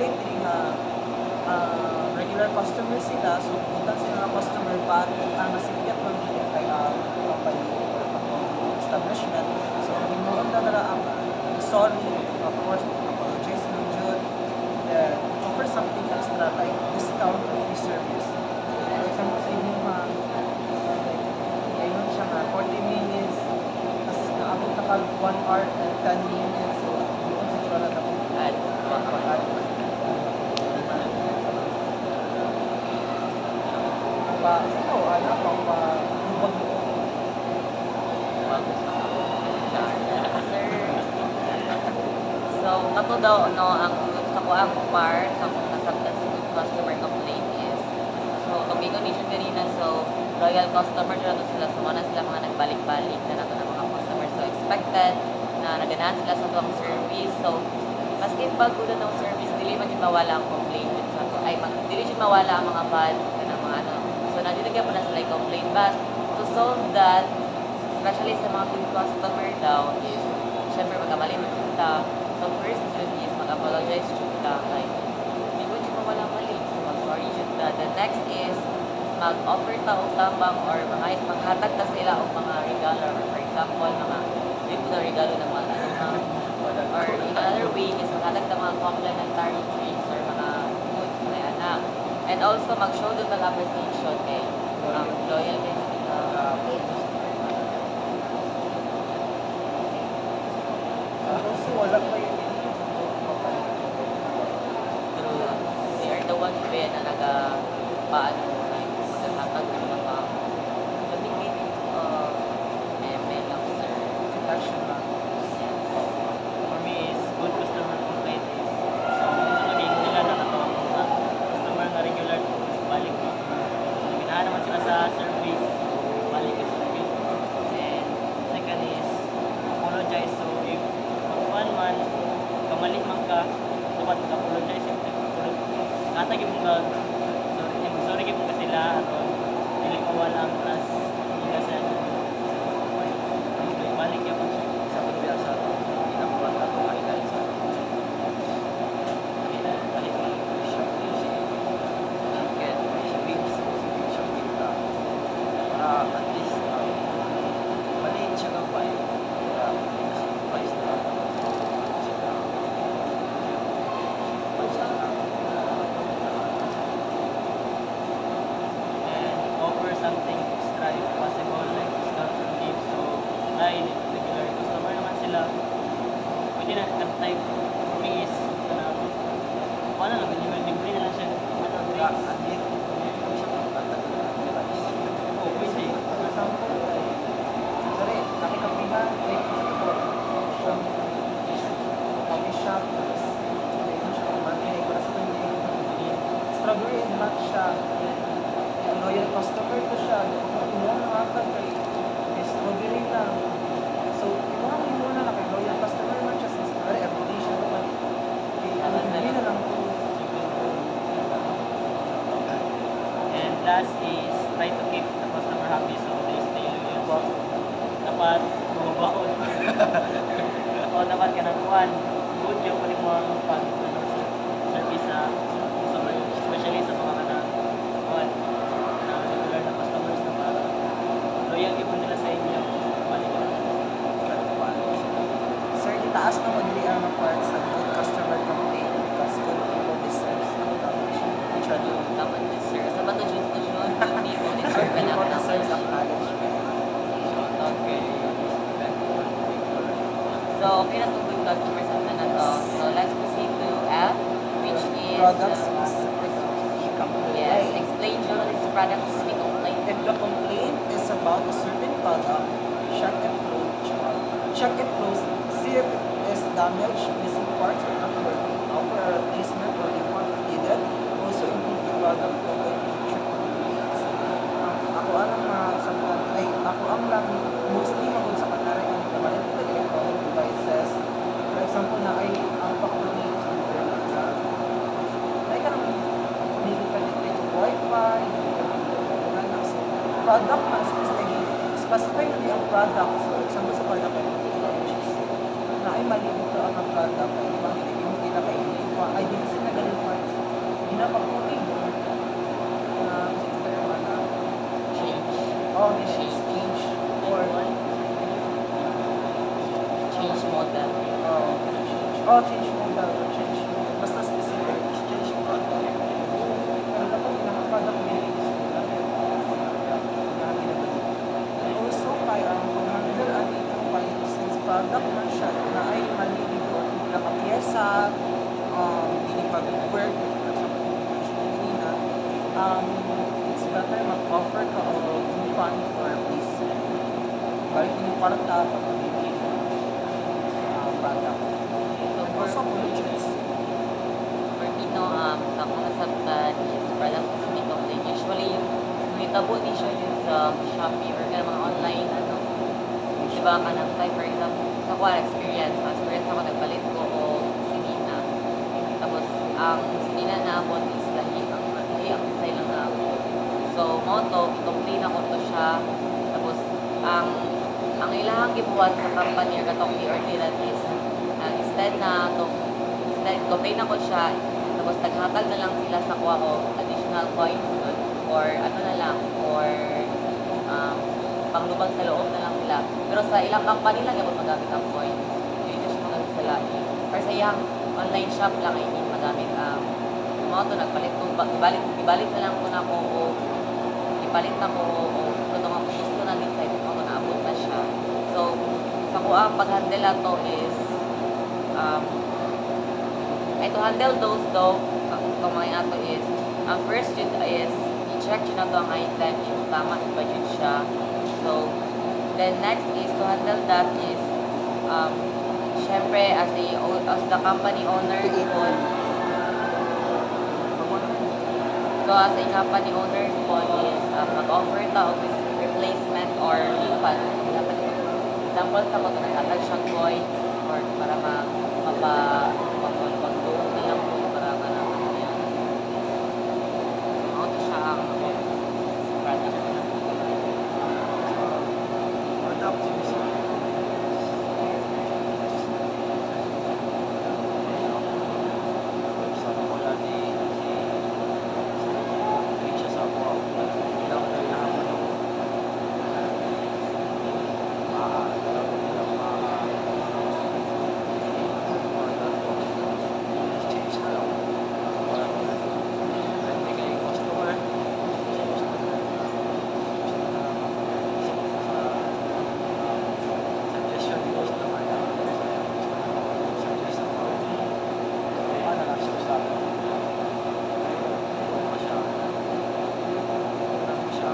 complaint diri nga regular customer sila, so butan sila nga customer but ang nasipyat man dili kay company or establishment. So hinuon na nila ang sorry, of course, apologize ng jud, then offer something extra like discount or free service. For example, sa inyo ayun siya nga 40 minutes, tapos naabot na ka 1 hour and 10 minutes, so doon sa wala na kung At mag-add. Pa, ito, ano, pang Sir. So, kato daw, no, ang sa ko ang part sa kung nasabtan sa customer complaint is, so, tumingon ni siya kanina, so, loyal customer na to sila, so, na sila mga nagbalik-balik na nato ng mga customer, so, expected na naganahan sila sa tuwang service, so, maski bago na ng service, dili man din mawala ang complaint sa to, ay, dili din mawala ang mga bad, na mga ano, so, nandito po na sila complaint, but, to solve that, especially sa mga good customer daw is, syempre magkamali mo kita. So first yun is mag-apologize kita. Like, hindi ko siya mawala mali. So mag-sorry kita. The next is, mag-offer ta o tambang or maghatag ta sila o mga regalo. Or for example, mga dito na regalo ng mga or in another way is maghatag ta mga complimentary drinks or mga goods na anak. And also, mag-show total appreciation kay loyal kay sila. also wala pa yun. True. They are the ones ba na nag-paano like magkakatag ng mga lamigit ML lang sir. Passion lang. For me is good customer complaint is naging nila na katawag mga customer na regular balik mo. Ginahan naman sila sa service, balik ka sila yun. And second is apologize. So if one man kamalit man ka, dapat mag-apologize. Natagin mo ka, sorry mo ka sila, dili ko wala ang plus, hindi ka sa balik ka pa siya. Sa pagbiasa, ginakuha na ito kahit sa kahit shopping si chicken, si wings, shopping ka. Para at least, maliit siya ka pa eh. Para mas price na sila. And offer something extra if possible, like discount from gift. So, dahil regular customer naman sila, pwede na at type for me is wala lang, libre na lang siya. Ano, drinks. At least, kung siya magtatag na price. Oh, pwede. For example, sorry, nakikapihan, like, from coffee shop, tapos, ayun siya, kumain, para sa kanya, strawberry and matcha, loyal customer ko siya, kumuha ng akad kay strawberry lang. So, kumuha na lang kay loyal customer matcha, since strawberry, everyday siya naman. Hindi na lang po. And last is try to keep the customer happy so they stay loyal. Dapat bumabakod. O dapat ka nakuhan. Good yung pwede mo ang service sa customer, especially sa mga regular na customers na para loyal yung nila sa inyo. Balik ka. Sir, itaas na madali ang part sa good customer complaint because good people deserves acknowledgement. Dapat this sir. Sa bato June to June, good people deserve Good people deserves acknowledgement. acknowledgement. Okay. So, okay na itong good customers na to. So, let's proceed to F, which is Product specific complaint. yes, explain journalist product specific complaint. If the complaint is about a certain product, check it closely. See if it is damaged, missing parts, or not working. Offer a replacement or refund if needed. Also include the product to avoid future complaints. Ako ang lang mostly magod sa kanara ang kamalit ng electronic devices. For example, na ay ang factory ay ka naman hindi ka connected to Wi-Fi, product na specify na ang product. So, example sa product na ay mali ito ang product ay ibang hindi mo kita kay ay di kasi na ganun Ginapaputing. Change. Oh, this is change or Change model. change model or change basta specific. Exchange product. Pero dapat pinaka-product nila is and also kay ang pag-handle ang itong since product man siya na ay maliligo at pinaka-pyesa, hindi pag-work, it's better mag-offer ka o refund for replacement. Balik yung kwarta pag magiging product. So And for, also apologize. for me, no, sa mga sabtan is product specific complaint. Usually, yung hitabo ni siya yun sa Shopee or kaya mga online, ano, diba ka ng type, for example, sa ko experience ako, nagpalit ko o sinina. Tapos, ang sinina na ako is lahi ang design lang na ako. So, moto, i-complain ako to siya. Tapos, ang ilahang gibuhat sa company or katong or tiran is, instead, complain ako siya, tapos naghatag na lang sila sa kuha ko additional coins doon, or ano na lang, or panglubag sa loob na lang sila. Pero sa ilang company lang yung magamit ang coins. Hindi na siya magamit sa lahi. Or sa iyang online shop lang ay hindi magamit ang mga ito, nagpalit ko, ibalik na lang ko na ko, o ipalit na ko, o ito nga gusto na din sa ito, naabot na siya. So, sa ko ang pag-handle na to is, to handle those though, ang mga ato is, ang first yun is, i-check yun na to ang item, yung tama, i-budget siya. So, then next is, to handle that is, syempre, as the company owner, so as a company owner is, mag-offer ta of replacement or refund. Example sa mga nagtatag siyang coins or para mapag-doon na lang po para naman niya. So, ito siya ang product. Product specific. Sa wala ni siya sa ako. Ilang na naman ako. Exchange na lang. Hindi kayo customer. Suggestion ni customer na suggest ako. Ano lang siya sa akin. Ano siya? Ano siya?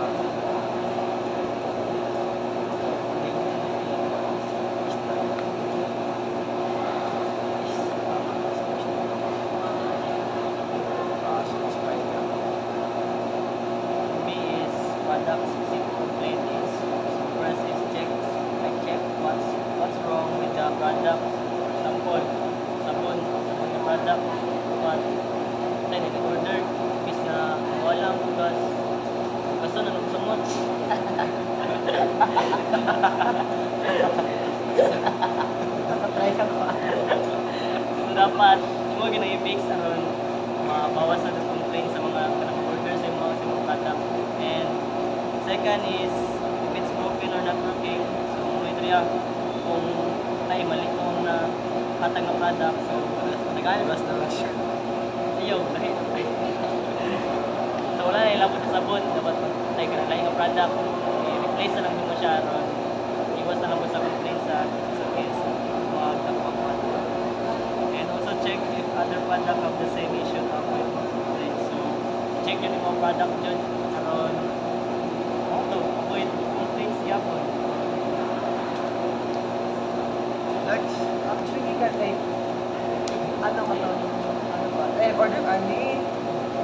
Me is product specific complaint is first is check what's wrong with the product. For example, sabon na product, but then order bis na walang bukas kaso na nagsamot. Nakatry ka pa. So dapat mo gina-fix aron mabawas na yung complaint sa mga kanang order sa mga product. And second is if it's broken or not working, so mo itriya kung tay mali kung na hatag ng product, so Nag-alibas na lang siya. iyo lahi. So wala na ilabot sa sabon, dapat tay ka lahi ng product, i-replace na lang mo siya aron iwas na lang mo sa complaint sa case mga kapwa. And also check if other product have the same issue na with complaint. So check yun yung mga product dyan aron avoid complaints yapon. Next. Actually, ka like, ano ka to? Ano ba? Order ka ni.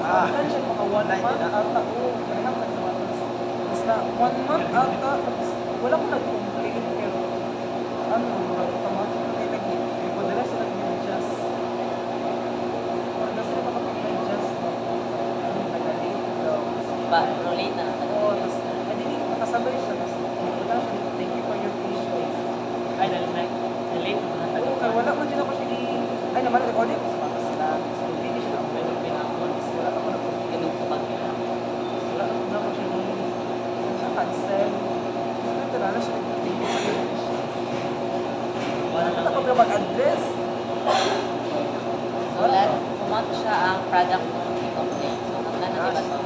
Kan siya mga 1 Online month na. ata. Oo, kaya ka sa months. Basta 1 month ata. Tapos wala ko nag-complain. Pero ano, automatic na kayo lagi. Kaya kung dala sila nag-adjust. Kung dala sila makapag-adjust. Ano, tagalate daw. Relate na lang. Oo, tapos nakasabay siya. Tapos wala siya. Thank you for your patience. Ay, na-late mo na Oo, kaya wala man din ako siya ni... Ay, naman, order ko sa patas lang. So, hindi siya na pero pinakon. wala mag-address. So let's sumat siya ang product ng complaint. So hanggang na diba to?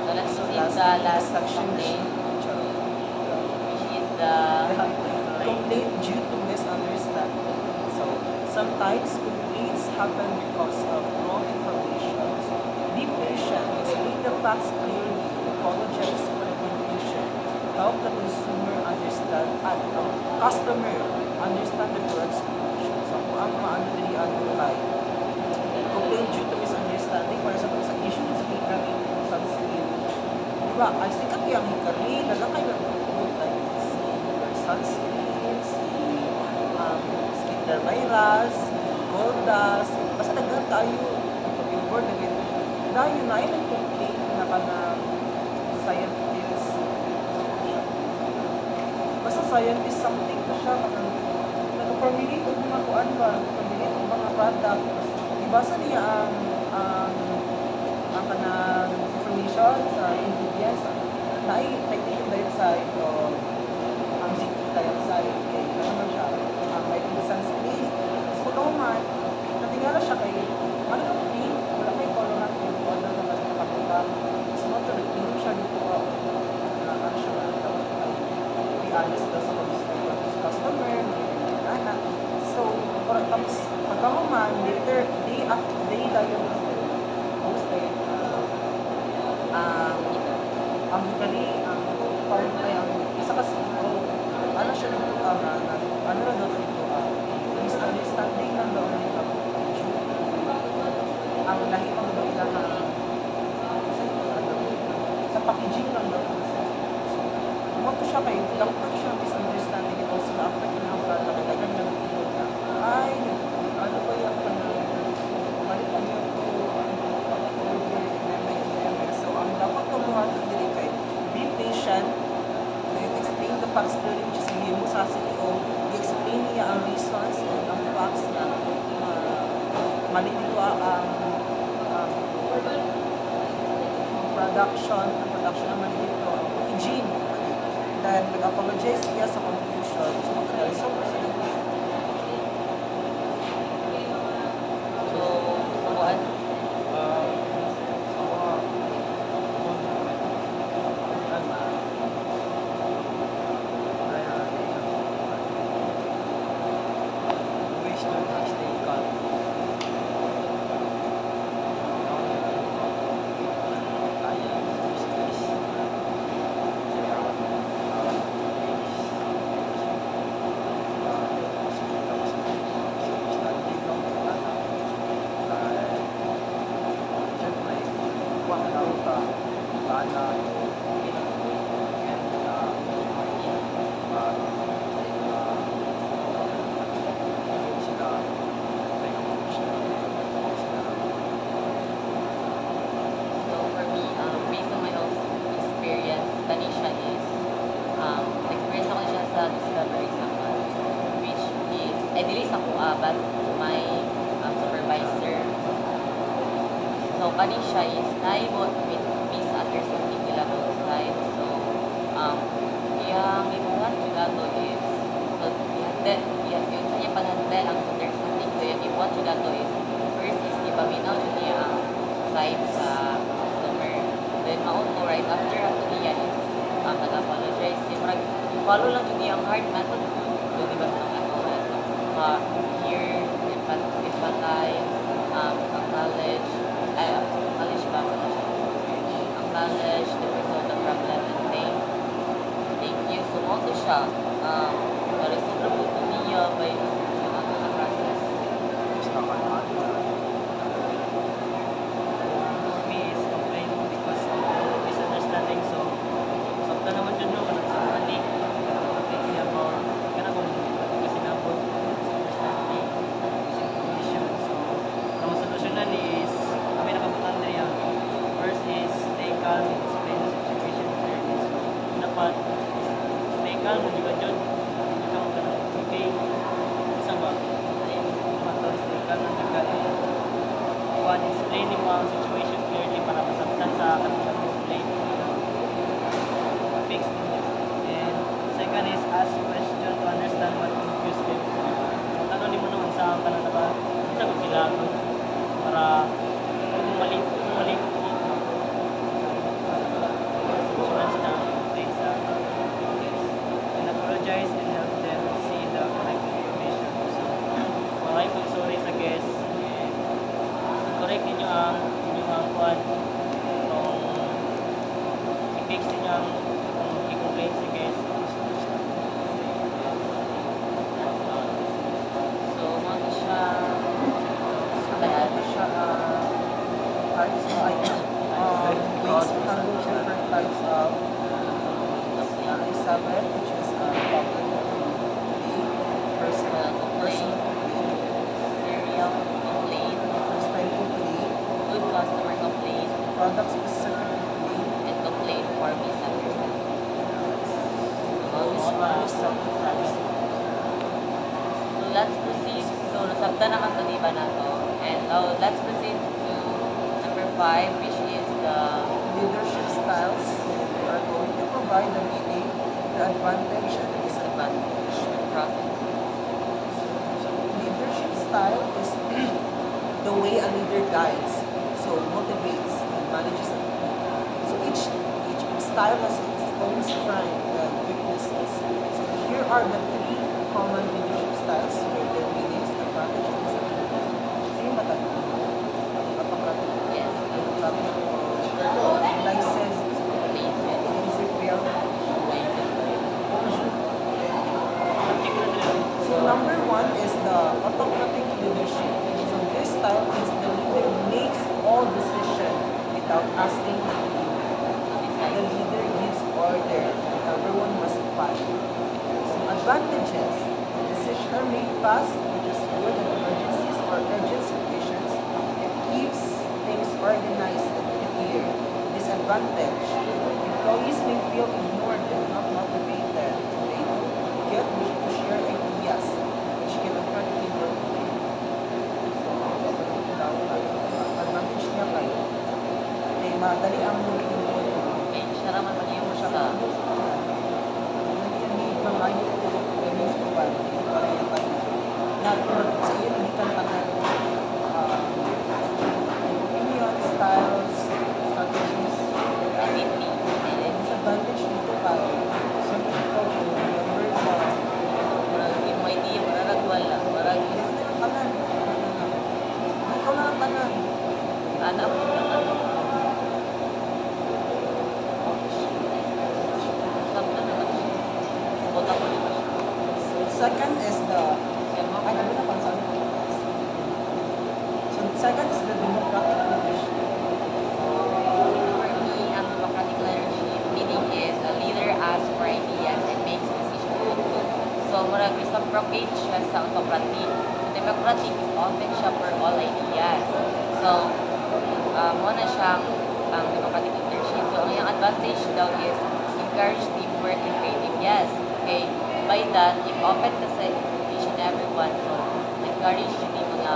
So let's proceed sa last complaint, which is the Complaint due to misunderstanding. So, sometimes complaints happen because of wrong information. So, be patient, explain the facts clearly, apologize for the confusion, help the consumer understand at customer understand the correct solution. So, kung ang maano diri ano kay complaint due to misunderstanding para sa issue sa hikari sunscreen. Diba? Ay sikat yung hikari, lalakay na like si your sunscreen, si skin dermairus, gold dust, basta nagdaan tayo billboard na gito. Dahil na yun ang complaint na ka na scientist. Basta scientist something na siya, nag-formulate o mga kuan ba, formulate o mga product. Ibasa niya ang kanang information sa ingredients na ay titanium dioxide o ang zinc dioxide kay naman siya ang vitamin sunscreen. Tapos pagkahuman, natingala siya kay ano yung cream, wala kay color na cream, order na kasi nakapunta. Tapos mo ito, nag-cream siya dito na ano siya na dapat ay be honest daw sa customer, anak. So, tapos pagkahuman, later, day lang yung posted, ang hikari, ang part ay ang isa kasi ito, ano siya nito, ano na daw ito, misunderstanding lang daw nito, ang nahimang daw na sa packaging lang daw ito. So, kumato siya kayo, dapat siya misunderstanding ito, so after kinahanglan na kailangan ng ito na, ay, ano ba yung mali pa niyo ito, so ang dapat kumuha dito kay be patient, explain the facts clearly, which is hindi mo sa CEO, i-explain niya ang reasons and ang facts na mali dito ang production naman dito, hygiene. Then, nag-apologize niya sa confusion. So, magkakali so personal. so subuan. So for me, based on my own experience, Tanisha is, experience ako siya sa discovery sa which is, dili sa kuha, but my supervisor. So Tanisha is naibot with misunderstanding nila both sides. So, yung ibuhat juga to is, so, yun sa niya pag-handle ang understanding. So, yung ibuhat juga to is, first is ipaminaw niya ang side sa customer. Then, maun mo right after ako niya is, nag-apologize. Follow lang yun yung hard method. So, di ba sa mga here, empathize, ang knowledge, knowledge ba? Ang knowledge, the result of problem, and thank you. So, mo to siya. Na-resolve na po ito niya by ang process. Me is complaint because of misunderstanding. So, sabta naman dyan no, kanang sa mali. Think niya about, kana kung kasi nabot, misunderstanding, misinformation. So, ang solusyonan is, kami nakabutan na yan. First is, stay calm, explain the situation clearly. So, dapat, stay calm, hindi ka dyan. Hindi ka magkanang, okay, isa ba? Ay, dapat stay calm, hindi ka one, explaining mo ang situation clearly para masabtan sa kanilang complaint. Fix nila. And second is ask question to understand what confused them. Kung ano one, itong i-fix niya kung i-complain si guys. So, mga siya, Kaya siya types of ways to handle different types of A7, which is public personal complaint, serial complaint, first time complaint, good customer complaint, product specific complaint, and complaint for misunderstanding. those are the seven types. So, let's proceed. So, nasabda naman ito, di ba na to? And now, let's proceed to number 5, which is the Leadership styles. We are going to provide the meaning, the advantage, and the disadvantage. process. Leadership style is the way a leader guides, so motivates and manages a team. So each style has its own strength and weaknesses. So here are the 3 common leadership styles with their meanings, advantage, and disadvantage. Sige ba tayo? Yes. License, Lazy. laissez-faire. Lazy. So number 1 is the autocratic leadership. So this style is the leader makes all decisions without asking the team. The leader gives order and everyone must follow. Some advantages. Decisions are made fast, which is good in emergencies or urgent situations. It keeps things organized and clear. Disadvantage. Employees may feel ignored and not motivated. They don't get to share ideas, which can affect teamwork. So, advantage niya kayo. Eh, madali ang teamwork. Okay, siya naman mag-iwan siya ka. Sa iyo, hindi ka tanan opinion, styles, strategies. Identity. Disadvantage dito tayo. Some people will remember the Murag yung mo idea, murag wala. Murag tanan. Ikaw na ang tanan. anak mo na ano. Sabta naman siya. Bota ko naman siya. Second is the Siya mo. ay, gabi na pansan. So, second is the democratic leadership. For me, ang democratic leadership meaning is a leader asks for ideas and makes decisions on foot. So, murag reciprocate siya sa autocratic. Democratic is often siya for all ideas. So, mo na siyang democratic leadership. So, ang iyang advantage daw is encourage teamwork and creative. Yes, okay. By that, if open kasi each and everyone. So, encourage yung mga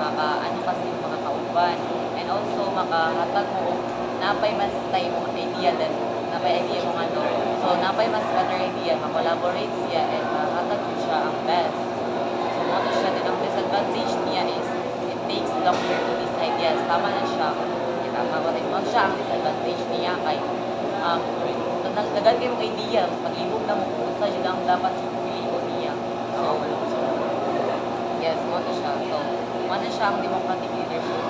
ano kasi mga kauban. And also, makahatag mo napay mas tayo mga idea din. Napay idea mo ano. So, napay mas better idea. Ma-collaborate siya and makahatag mo siya ang best. So, mo siya din ang disadvantage niya is it takes longer to decide. Yes, tama na siya. Mawalay mo siya ang disadvantage niya kay nagdagan kayo mong idea, maglibog na mo kung sa siya ang dapat yung piliin niya. So, yes, mo na siya. So, mo na siya ang democratic leadership.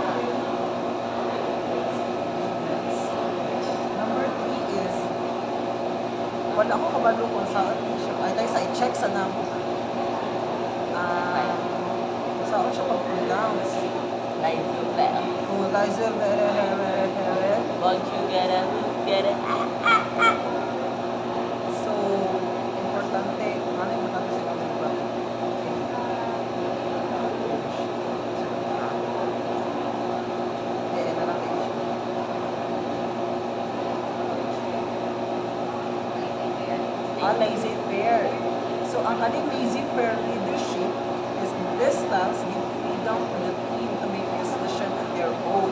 Number 3 is wala ko kabalo kung saan siya. Ay, tayo sa i-check sa namo. Saan siya pag-pronounce? Like you better. Kung Liza, But you gotta so, importante, ano yung matapos sa kami ba? Na lang kayo. Laissez-faire. So, ang kaning laissez-faire leadership is this styles give freedom to the team to make decisions at their own.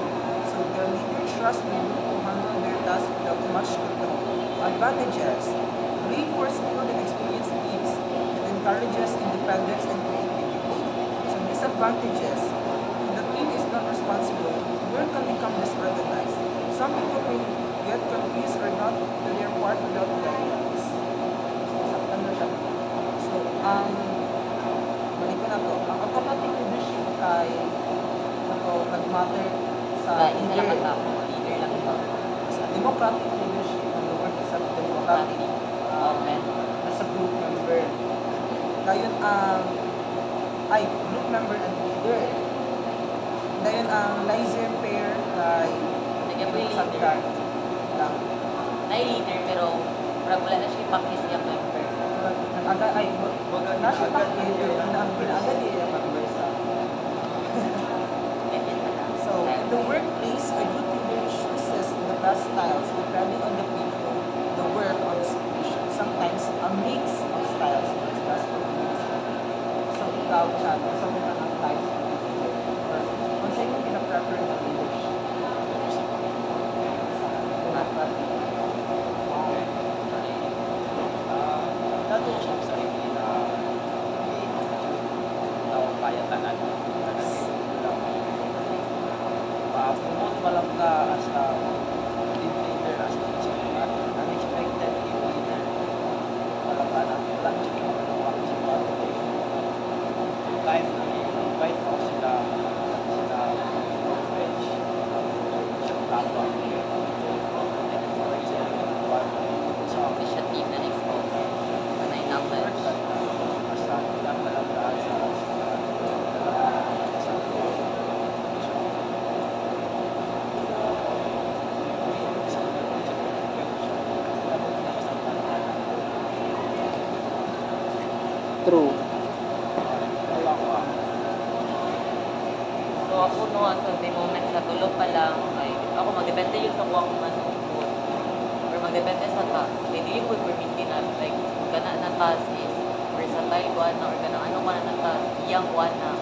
So, their leader trusts the group to handle their tasks without much control. Advantages. Great for skilled and experienced teams. It encourages independence and creativity. So, disadvantages. The team is not responsible. Work can become disorganized. Some people may get confused or not do their part without guidance. So, balik ko na to. Ang automatic leadership ay nag-matter sa Isa lang ang tao. Leader lang ito. sa democratic leadership ng work sa democratic Open. nasa group member. Dayon ang group member and leader. Dayon ang liaison pair kay Nagyan po yung leader. Sagdan lang. Na-leader pero wala na siya ipakis yung member. Nag-aga ay Wag ang nasa agad leader leader na ang pinaaga niya member sa. Ganyan na lang. So, in the workplace, a good leader chooses the best styles depending on the people, the work, or the situation. Sometimes, a mix of styles works best for the business. So, ikaw, Chad, sa mga ang types of leader? Or, kung sa'yo yung pinaprefer ng leadership? Democratic. Dato siya sa hindi na hindi tao kaya tanan. Promote pa lang ka as a team leader, as a unexpected team leader. Wala ka na. Wala siya yung makakasipan. Time na invite mo sila bench. Siya tapang. For example, sa Hindi siya team na next po. Panay knowledge. basta lang malagaan sa True. So ako no, as of the moment sa tulo pa lang, ay ako magdepende yun sa kuha kung anong food. Or magdepende sa task. Hindi ko permitin na like kana na task is versatile ko na or kana ano ka na task, iyang kuha na.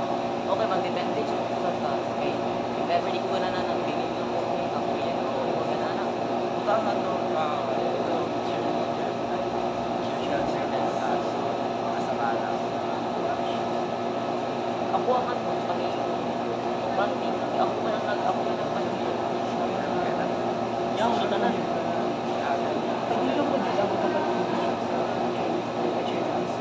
Okay, magdepende siya sa task. Okay, if ever di ko na nang bilin ko, okay, ako yan ako, ikaw na na. tama to cheerleader social service as kasamanan. Ako ang ano, kami, banting, ako man ang panunod. Yang sa tanan. Hindi ko din ako kapag-leadership sa cheerleaders.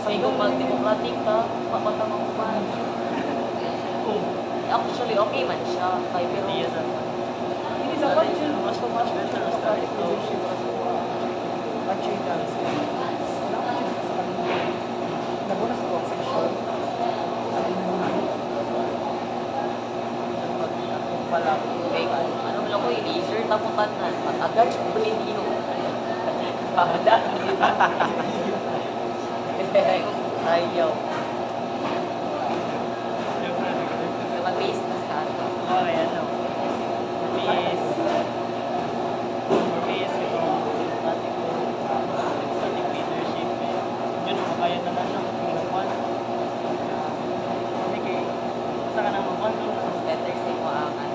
Kaya kung mag-democratic ka, mapatamang kumain. Actually, okay man siya. Kaya pero, Iya sa Hindi dapat yun. mas much better as that ito. Leadership as a cheerleaders. Dapat yun sa kanila. Naguna sa position. Pala okay, kung ano mo lang ko, i-laser tamutan na. Mag-agad siya ulit yun. Pamada. Ayaw. Mag-base na sa ato. Okay, ano. For me is itong static leadership. Yun ang makaya na lang ng pinakuan. Hindi kay, basta ka nang makuan doon. Better say mo ang ano.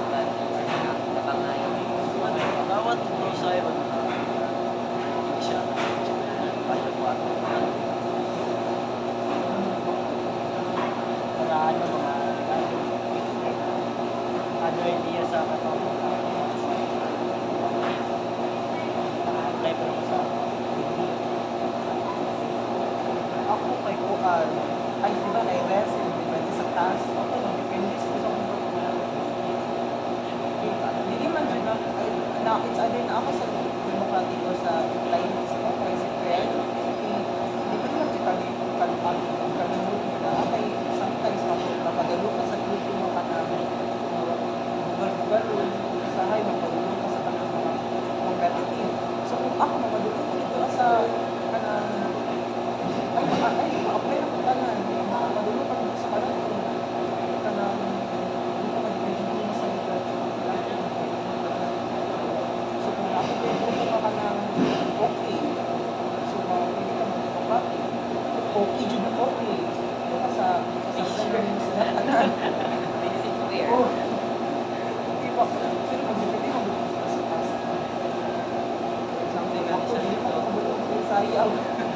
Study or nakabangay. bawat prosay hindi siya kaya pa Para ano mga other idea sa katong apply pa naman sa Ako kay Kuan, ay di ba kay Reds, depende sa task. Okay, depende sa isang hindi man dyan na, it's either na ako sa democratic or sa clients o kay si Fred. Hindi ko naman kalimutan na okay, sometimes mapadalo ka sa grupo mo ka na bugal-bugal o usahay, mapadalo ka sa kanang mga competitive. So kung ako mapadalo ko dito sa kanang ma-apply na ko tanan, mapadalo ka dito sa kanang kanang hindi ka mag-graduate na sa legal. So kung ako dito ka kanang okay, so hindi ka mag-democratic, okay, dyan na okay. Diba sa government sila tanan. This is weird. Oh, di ba? Pero mag-depende mo sa task. For example, ako hindi ko makabulong sa sayaw.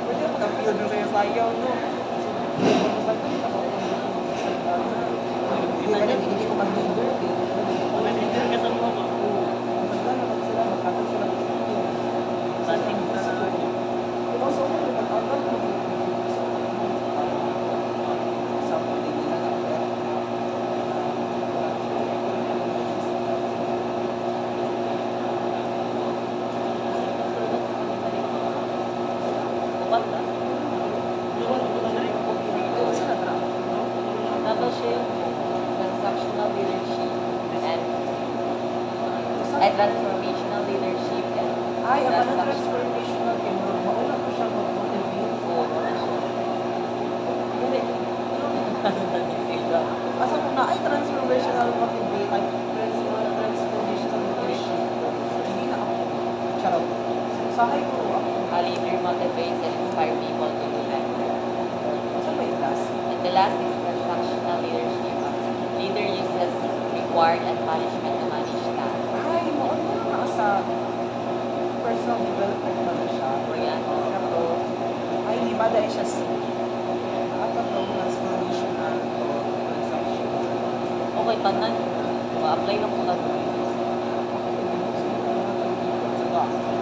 Pwede ako mag-appeal na sa sayaw, no? So, ba't hindi ako hindi ko mag-leader, eh. mag-leader ka sa mga ba? Oo. Maganda naman sila, magkakaroon sila ng skill. Static na Diba, so, mag-agal mo. Example, hindi na lang, share mo. transactional leadership, and transformational leadership, and Ay, ang ano transactional. transformational kay mo, mauna ko siya mag-motivate. Oo, wala siya. Dili. Asa mo na ay transformational motivate, ay transformational leadership. Hindi na ako. Charot. Sahay ko ako. A leader motivates and inspires people to do better. Asa may last? And the last is transactional leadership. Leader uses reward and punishment to manage tasks. Ay, mauna na sa personal development na siya. O yan. Pero, ay, hindi ba dahil siya sa ato itong transformational to transactional. Okay, tanan. Ma-apply na po na doon.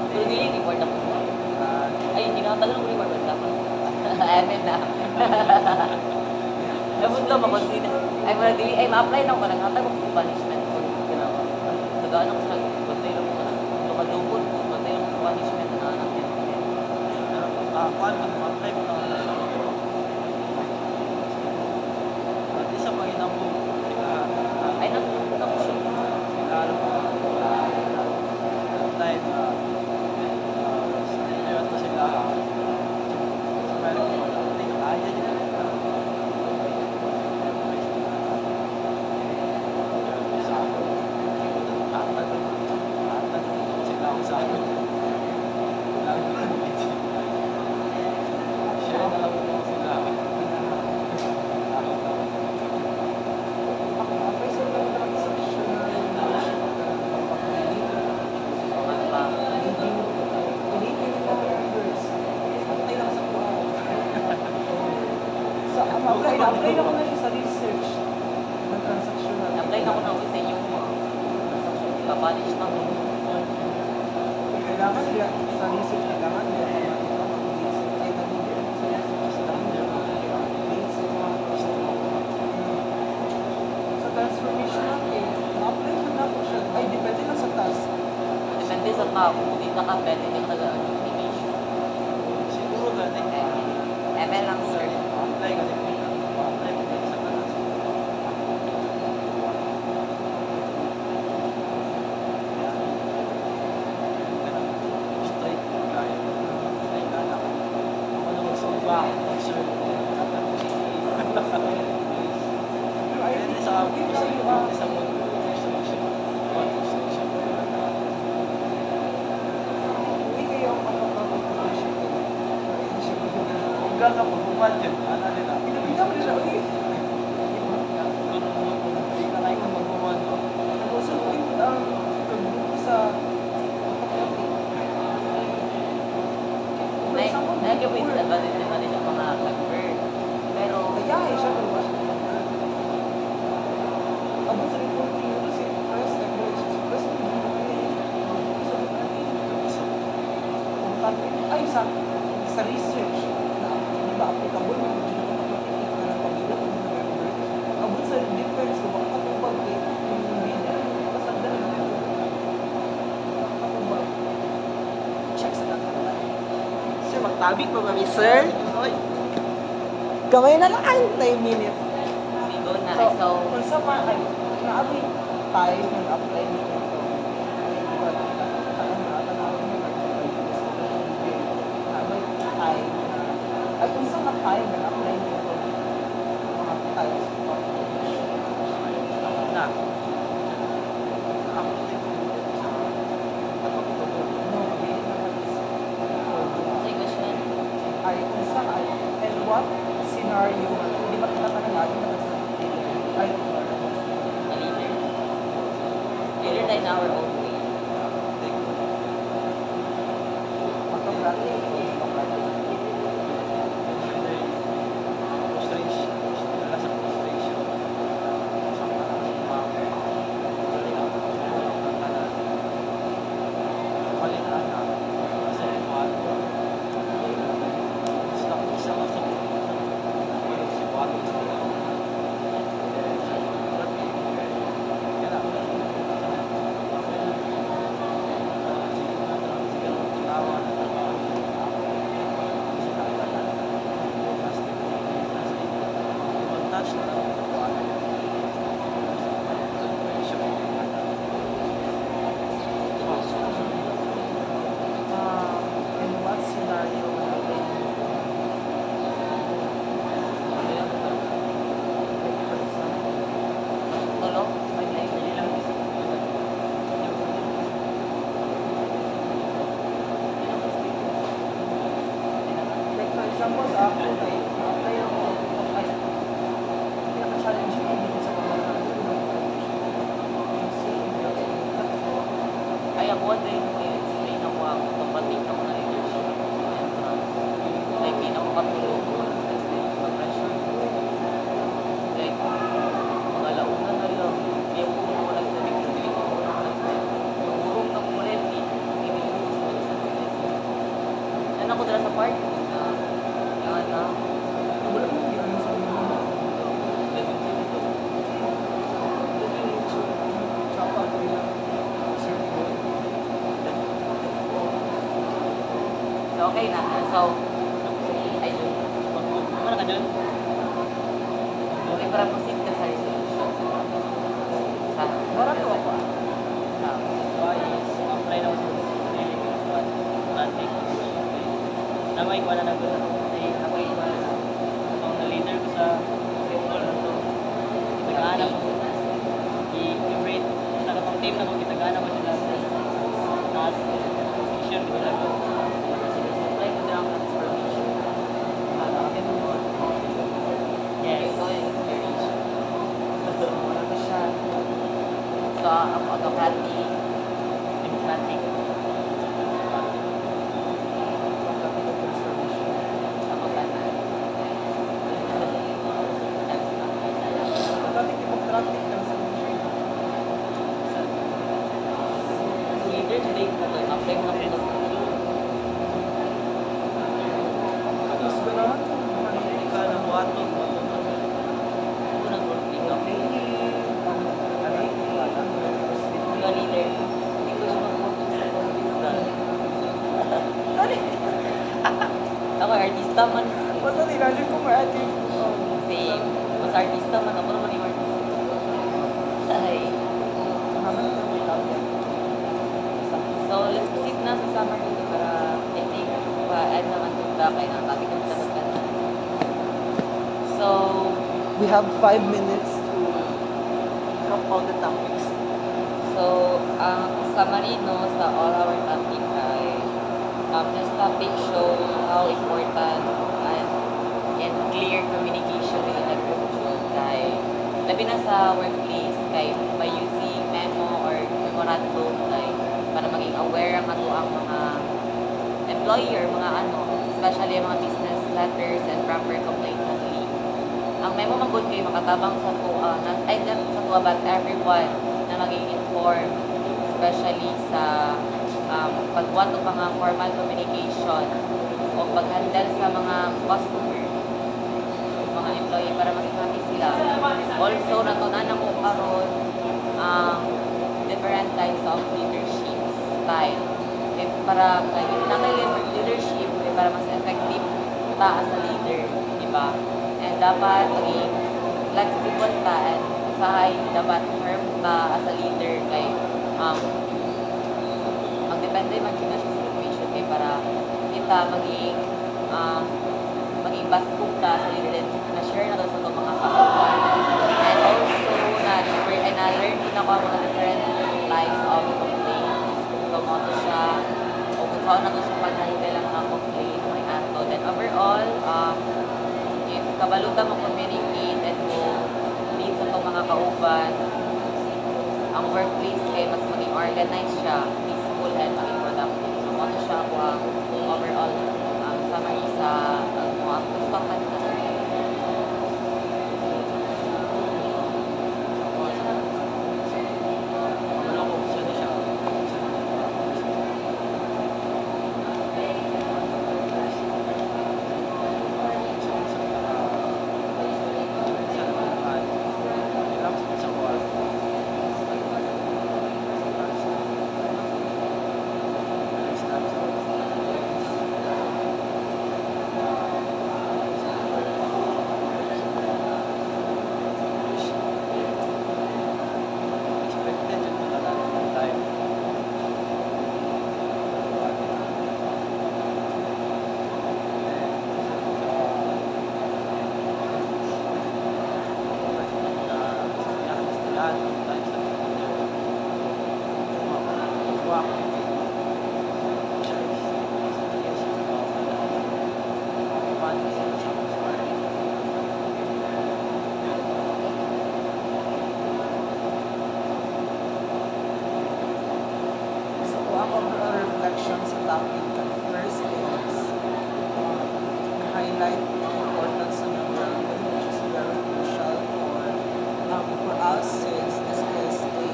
Pero hindi yung reward ako. Ay, hindi na tagal ng reward. Wala pa. Amen na. Dapat lang makonsider. Ay, wala dili. Ay, ma-apply na ako. Nanghatag ako ng punishment ko. Ginawa. Nagaan ako sa bantay lang ko. Lumalubot ko. Bantay lang sa punishment na anak niya. Kuan man apply mo na sa at isa pa ginamo Ay, nagpunta ko siya. lalo time sa inyo at sila pero ay apply na ko na siya sa research ng transactional. Apply na ko na sa inyong papanish na ko. Kailangan niya sa research, kailangan niya ay nabigyan sa sa transformational apply mo na ko siya. Ay, depende lang sa task. Depende sa tao. Kung hindi ka pwede ka taga-animation. siguro ganun ML lang, sir. apply ka din apply mo din sa kanas straight kaya ay nana ako na magsumba sir Pero I think sa mundo hindi kayo ang makapag-position. kung gaga pagbuman yun ano nila Pinabigyan mo nila, uy. hindi ka na yung magbuman Nag-usap ko yung pagbuko sa Nag-gawin sa balit naman din ang mga convert. Pero, Ayahay siya, pero wala siya. Abot sa reporting, ito si Press, Press, ay, sa research, na di ba applicable na kung sino kapatitik na ng pagbilang ng November, abot sa difference, kung baka katubag yung video, kasagda ng katubag. Check sa natin. Sir, magtabi pa ba, sir? Gamay na lang ang 9 minutes. sigo na. So, So, kung sa mga ay, naamoy tayo nag-apply nito. Ay, kung sa mga tayo nag-apply nito, mga tayo na say question. ay, kung sa ay, and what scenario, hindi ba kita ka na natin na sa ay, A leader. Leader na in our own way. matong-bracket. Touch na lang. Okay na. So, ay, Ano ka dyan? okay, para proceed ka sa resolution. Sa, Mara to ako. Why is apply na ako sa sarili ko na planting. Namay ko na nagulong. Ay, namay ko na itong na-leader ko sa symbol na ito. Kitagana ko. I-rate. Sa katong team na ko, kitagana ko sila sa taas. Position ko lang. apply ko lang transformation. Nakakapin mo. Yes. Ito yung inspiration. So, ano siya? So, ang autocratic, Democratic. ako tanan. Dati democratic lang sa Leader today ko to, apply mo na po. Mas gano'n. Hindi ka na buhaton. Ako nag-working ako. Mga leader, hindi ko siya mag-focus sa political. Ako, artista man. Basta nilalim ko ma-ate. Same. Mas artista man. Ako naman yung artista. Ay. So, let's proceed na sa summer dito para I think pa-add naman itong bakay ng topic ng sasagan. So, We have 5 minutes to drop all the topics. so ang summary no sa all our topic ay this topic show how important and clear communication with the group kay labi na sa workplace kay by using memo or memorandum kay para maging aware ang ato ang mga employee or mga especially ang mga business letters and proper complaint handling. Ang memo magud kay makatabang sa tuwa sa tuwa about everyone na maging informed, especially sa pagbuhat o mga formal communication o pag-handle sa mga customer, mga employee para maging happy sila. Also, natunan ako karon ang different types of leadership style. Kaya para leadership, para mas effective ta as a leader, di ba? And dapat maging flexible ka and usahay dapat firm ka as a leader kay magdepende man siya sa situation kay para kita maging baskog ka sa leader na share na to sa mga kauban. And also na-learn din ako ang mga different types of complaint. So mo to siya o kung saan na to siya pag-handle ang mga complaint may ato. Then overall, if kabalutan mo communicate and mo lead sa itong mga kauban, ang workplace kay mas maging organized siya, peaceful and maging productive. So, ano siya ako ang overall summary sa mga pustakan na. Wala ko siya na siya. Expected yung mga time. So, ang overall reflection sa topic first is highlight the importance of memorandum, which is very crucial for us since this is a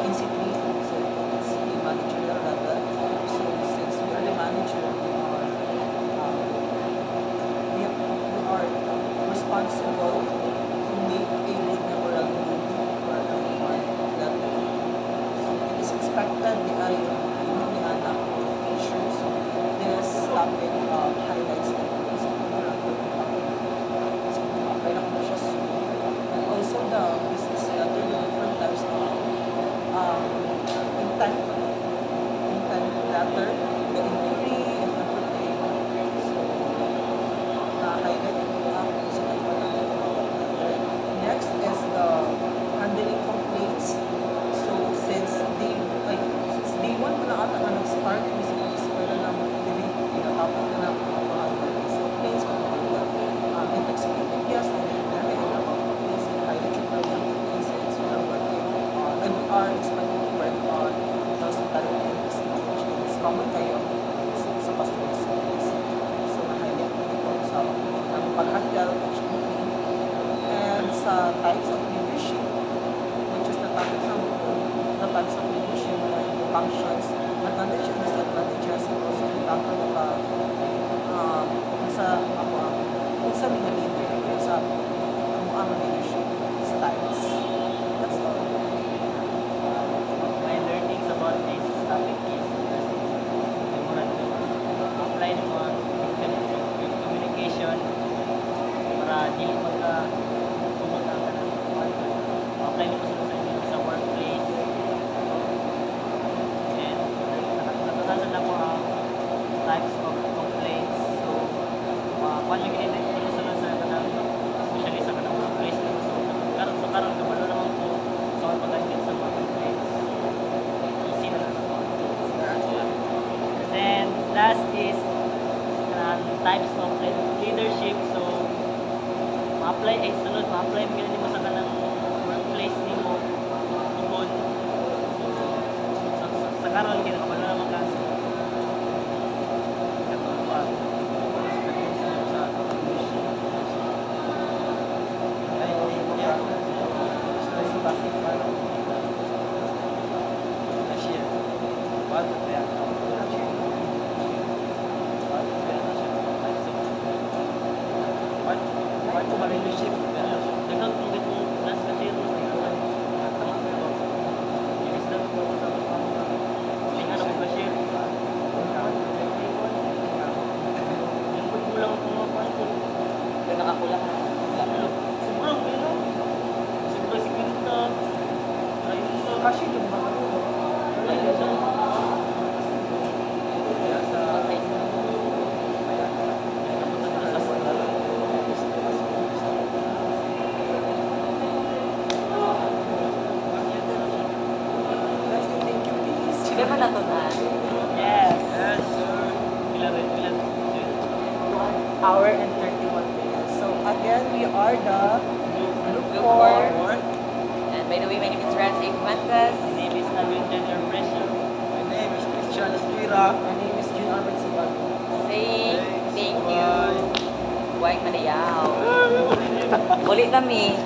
institution, so it's a managerial level. So, since we are the manager, we are responsible to make a good memorandum for everyone that so it is expected ni anak for teachers, so topic highlights the importance of memorandum of understanding. So, apply na ko siya soon. And also the business letter, the different types of intent letter, the inquiry, and everything. So, na-highlight ko sa nagpapalala ng letter. Next is the handling complaints. So, since day one ko na ata na nag-start ko sa pag-eskwela ng tinatapos na ng mga complaints, kung mga intoxicated guests, and then dami and about complaints, and highlight yung problem cases we are working on, and we are expecting to work on hospitality and prestige. It's common kayo sa customer service. So, na-highlight ko dito sa pag-handle, and sa types of leadership, which is the topic number 2, the types of leadership and the functions, advantages and disadvantages, and also the topic of kung sa mga leader, kung sa ang leadership styles. That's all. My learnings about this topic is memorandum. Apply naman yung communication para di magka pumunta ka ng apply naman sa inyo sa workplace. And natutunan na ko ang types of complaints. So, kung yung ginagawa sa kanang especially sa kanang workplace. So, karon kabalo naman ko sa pag-handle sa mga complaints. Easy na lang ako. Then, last is types of leadership. So, ma-apply mo sa kanang workplace nimo tungkol. So, sa karon ginakabalo naman ka. Nakakula. Sobrang sigurita. Kasi yung mga Sige pa natunan. Yes. Ilan. hour and 31 minutes. So again, we are the group Group 4. four. And by the way, my name is Rancy Fuentes. My name is Alvin Gender Pressure. My name is Christian Esquira. My name is June Albert Sibago. Saying thank you. Bye. Buhay Madayaw. Ulit kami.